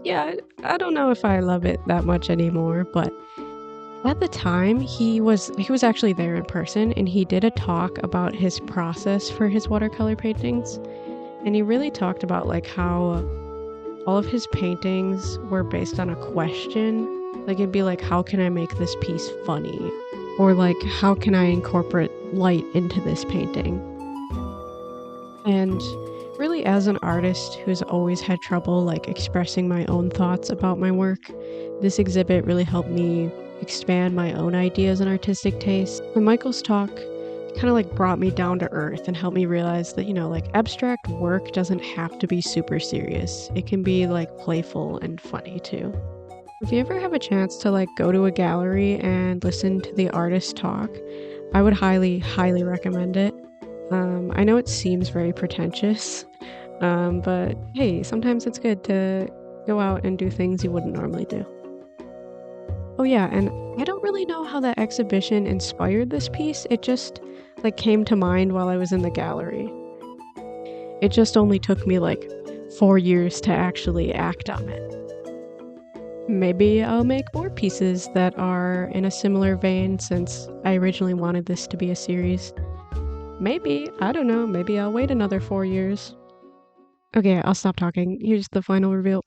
[SPEAKER 1] yeah, I don't know if I love it that much anymore, but at the time, he was actually there in person, and he did a talk about his process for his watercolor paintings. And he really talked about like how all of his paintings were based on a question. Like, it'd be like, how can I make this piece funny? Or like, how can I incorporate light into this painting? And really, as an artist who's always had trouble like expressing my own thoughts about my work, this exhibit really helped me expand my own ideas and artistic tastes. And Michael's talk kind of like brought me down to earth and helped me realize that, you know, like abstract work doesn't have to be super serious. It can be like playful and funny too. If you ever have a chance to like go to a gallery and listen to the artist talk, I would highly, highly recommend it. I know it seems very pretentious, but hey, sometimes it's good to go out and do things you wouldn't normally do. Oh yeah, and I don't really know how that exhibition inspired this piece. It just like came to mind while I was in the gallery. It just only took me like 4 years to actually act on it. Maybe I'll make more pieces that are in a similar vein since I originally wanted this to be a series. Maybe, I don't know, maybe I'll wait another 4 years. Okay, I'll stop talking. Here's the final reveal.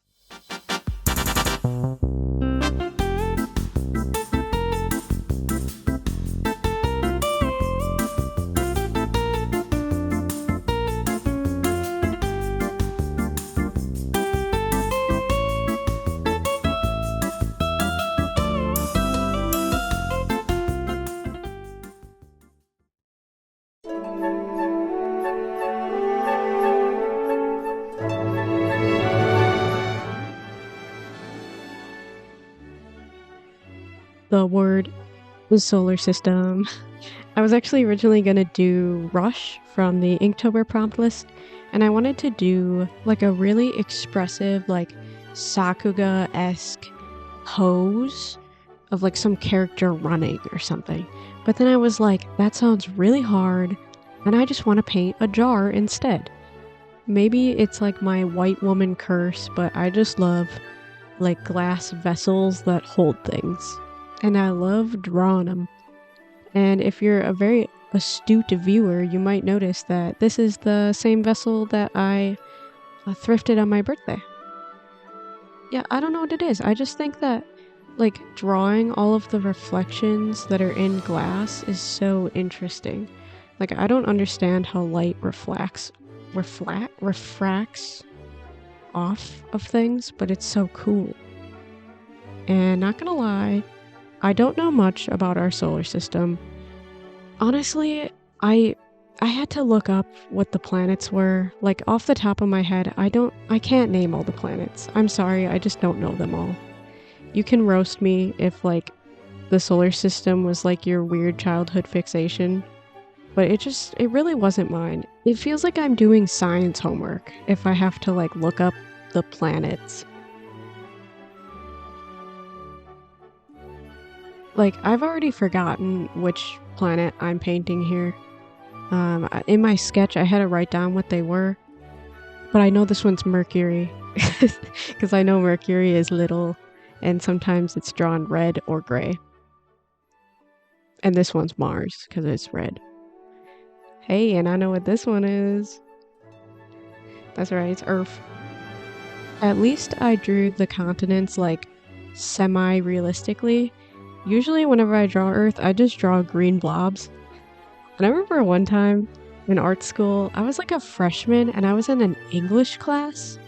[SPEAKER 1] The word was solar system. I was actually originally going to do Rush from the Inktober prompt list, and I wanted to do like a really expressive, like Sakuga-esque pose of like some character running or something. But then I was like, that sounds really hard, and I just want to paint a jar instead. Maybe it's like my white woman curse, but I just love like glass vessels that hold things. And I love drawing them. And if you're a very astute viewer, you might notice that this is the same vessel that I thrifted on my birthday. Yeah, I don't know what it is. I just think that like drawing all of the reflections that are in glass is so interesting. Like, I don't understand how light refracts. off of things, but it's so cool. And not gonna lie, I don't know much about our solar system. Honestly, I had to look up what the planets were. Like, off the top of my head, I can't name all the planets. I'm sorry, I just don't know them all. You can roast me if, like, the solar system was, like, your weird childhood fixation. But it really wasn't mine. It feels like I'm doing science homework if I have to, like, look up the planets. Like, I've already forgotten which planet I'm painting here. In my sketch, I had to write down what they were, but I know this one's Mercury, because I know Mercury is little, and sometimes it's drawn red or gray. And this one's Mars, because it's red. Hey, and I know what this one is. That's right, it's Earth. At least I drew the continents, like, semi-realistically. Usually whenever I draw Earth, I just draw green blobs. And I remember one time in art school, I was like a freshman and I was in an English class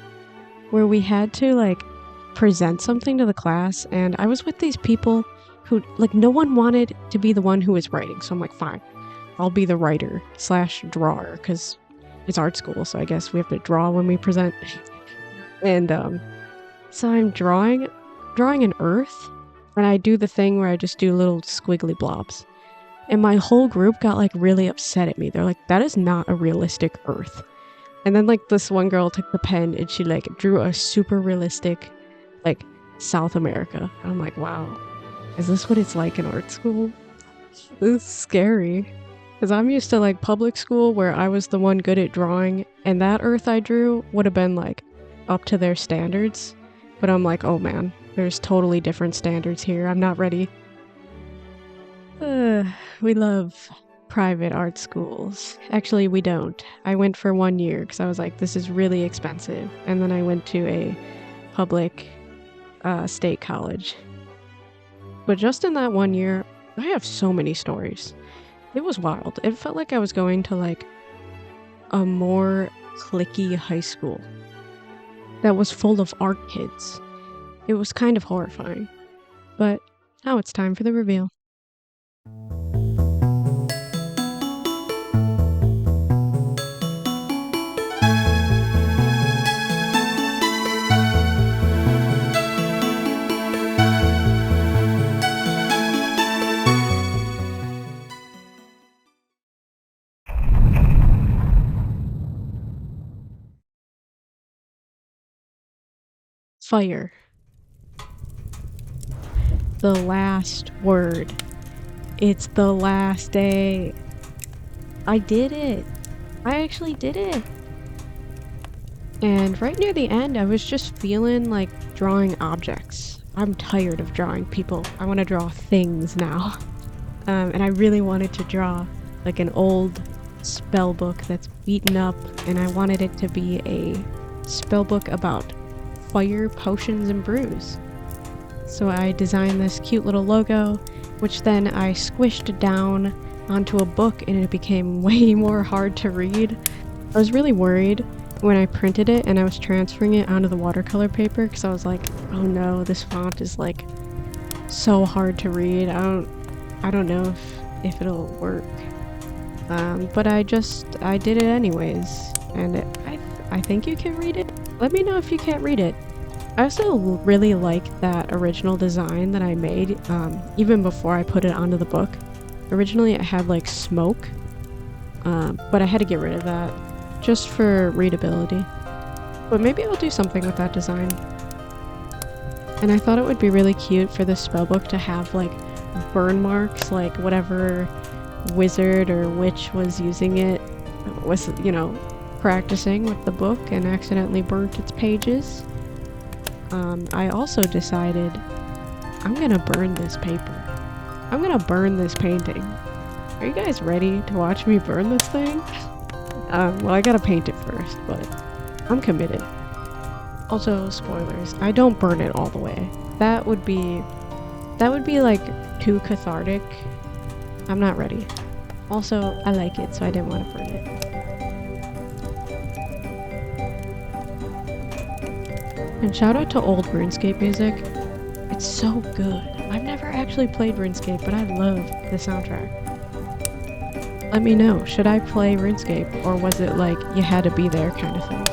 [SPEAKER 1] where we had to like present something to the class, and I was with these people who, like, no one wanted to be the one who was writing. So I'm like, fine, I'll be the writer / drawer, because it's art school, so I guess we have to draw when we present. And so I'm drawing an Earth, and I do the thing where I just do little squiggly blobs. And my whole group got like really upset at me. They're like, that is not a realistic Earth. And then like this one girl took the pen and she like drew a super realistic like South America. And I'm like, wow, is this what it's like in art school? This is scary. Because I'm used to like public school where I was the one good at drawing, and that Earth I drew would have been like up to their standards. But I'm like, oh man, there's totally different standards here. I'm not ready. We love private art schools. Actually, we don't. I went for 1 year because I was like, this is really expensive. And then I went to a public state college. But just in that 1 year, I have so many stories. It was wild. It felt like I was going to like a more cliquey high school that was full of art kids. It was kind of horrifying. But now it's time for the reveal. Fire. The last word. It's the last day. I did it. I actually did it. And right near the end, I was just feeling like drawing objects. I'm tired of drawing people. I want to draw things now. And I really wanted to draw like an old spell book that's beaten up, and I wanted it to be a spell book about fire, potions, and brews. So I designed this cute little logo, which then I squished down onto a book, and it became way more hard to read. I was really worried when I printed it and I was transferring it onto the watercolor paper, because I was like, oh no, this font is like so hard to read. I don't know if it'll work. But I did it anyways, and I think you can read it. Let me know if you can't read it. I also really like that original design that I made, even before I put it onto the book. Originally it had like smoke, but I had to get rid of that just for readability. But maybe I'll do something with that design. And I thought it would be really cute for this spellbook to have like burn marks, like whatever wizard or witch was using it was, you know, practicing with the book and accidentally burnt its pages. I also decided I'm gonna burn this paper. I'm gonna burn this painting. Are you guys ready to watch me burn this thing? Well, I gotta paint it first, but I'm committed. Also, spoilers, I don't burn it all the way. That would be like too cathartic. I'm not ready. Also, I like it, so I didn't want to burn it. And shout out to old RuneScape music. It's so good. I've never actually played RuneScape, but I love the soundtrack. Let me know, should I play RuneScape, or was it like you had to be there kind of thing?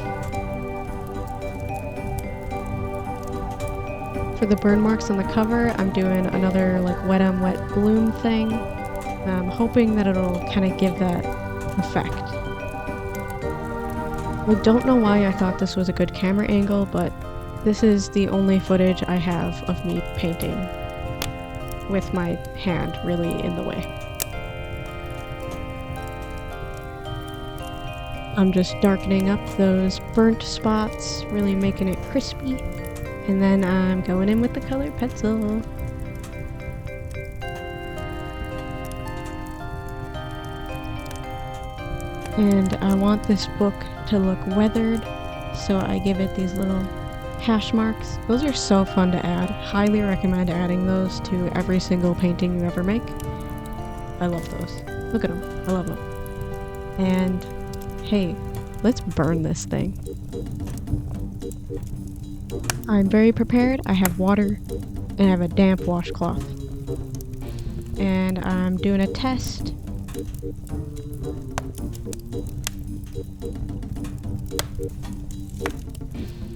[SPEAKER 1] For the burn marks on the cover, I'm doing another like wet on wet bloom thing. I'm hoping that it'll kind of give that effect. I don't know why I thought this was a good camera angle, but this is the only footage I have of me painting with my hand really in the way. I'm just darkening up those burnt spots, really making it crispy, and then I'm going in with the colored pencil. And I want this book to look weathered, so I give it these little hash marks. Those are so fun to add. Highly recommend adding those to every single painting you ever make. I love those. Look at them. I love them. And hey, let's burn this thing. I'm very prepared. I have water and I have a damp washcloth. And I'm doing a test.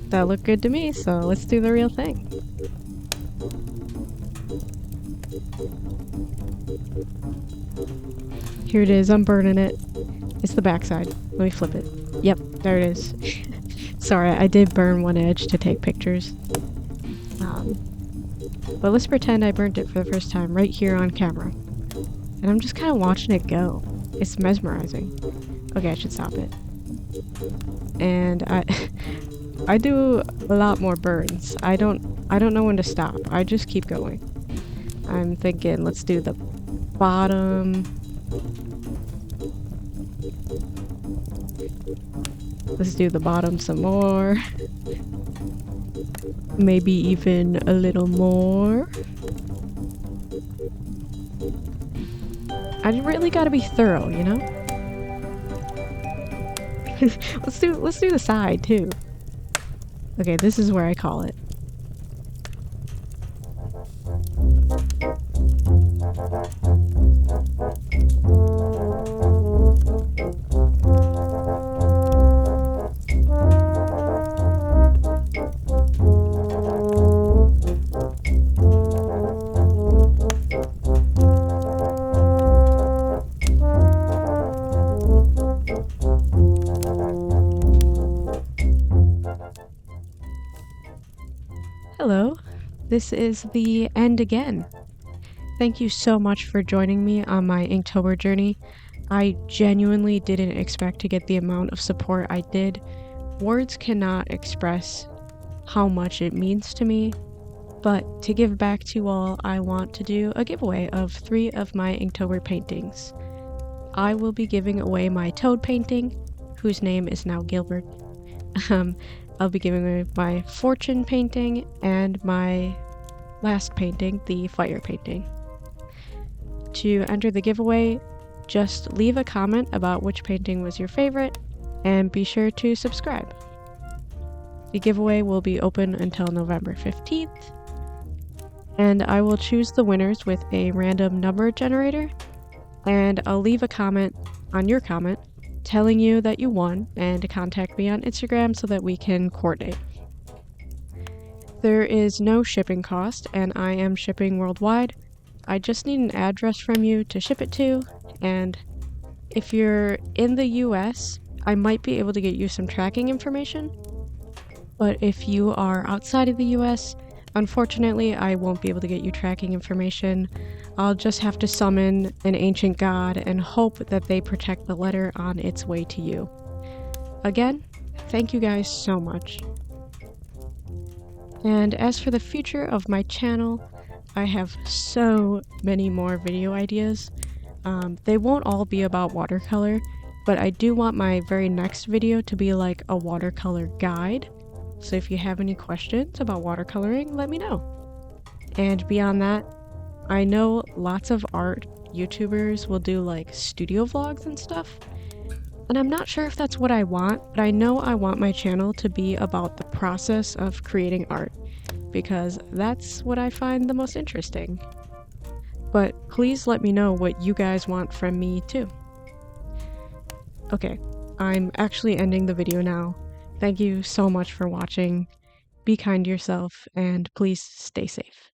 [SPEAKER 1] That looked good to me, so let's do the real thing. Here it is, I'm burning it. It's the backside. Let me flip it. Yep, there it is. Sorry, I did burn one edge to take pictures. But let's pretend I burnt it for the first time right here on camera. And I'm just kind of watching it go. It's mesmerizing. Okay, I should stop it. And I do a lot more burns. I don't know when to stop. I just keep going. I'm thinking, let's do the bottom. Let's do the bottom some more. Maybe even a little more. I really gotta be thorough, you know? let's do the side too. Okay, this is where I call it. Hello, this is the end again. Thank you so much for joining me on my Inktober journey. I genuinely didn't expect to get the amount of support I did. Words cannot express how much it means to me, but to give back to you all, I want to do a giveaway of 3 of my Inktober paintings. I will be giving away my toad painting, whose name is now Gilbert. I'll be giving away my fortune painting and my last painting, the fire painting. To enter the giveaway, just leave a comment about which painting was your favorite and be sure to subscribe. The giveaway will be open until November 15th, and I will choose the winners with a random number generator, and I'll leave a comment on your comment telling you that you won and to contact me on Instagram so that we can coordinate. There is no shipping cost and I am shipping worldwide. I just need an address from you to ship it to, and if you're in the US, I might be able to get you some tracking information, but if you are outside of the US, unfortunately I won't be able to get you tracking information. I'll just have to summon an ancient god and hope that they protect the letter on its way to you. Again, thank you guys so much. And as for the future of my channel, I have so many more video ideas. They won't all be about watercolor, but I do want my very next video to be like a watercolor guide. So if you have any questions about watercoloring, let me know. And beyond that, I know lots of art YouTubers will do like studio vlogs and stuff. And I'm not sure if that's what I want, but I know I want my channel to be about the process of creating art, because that's what I find the most interesting. But please let me know what you guys want from me too. Okay, I'm actually ending the video now. Thank you so much for watching. Be kind to yourself, and please stay safe.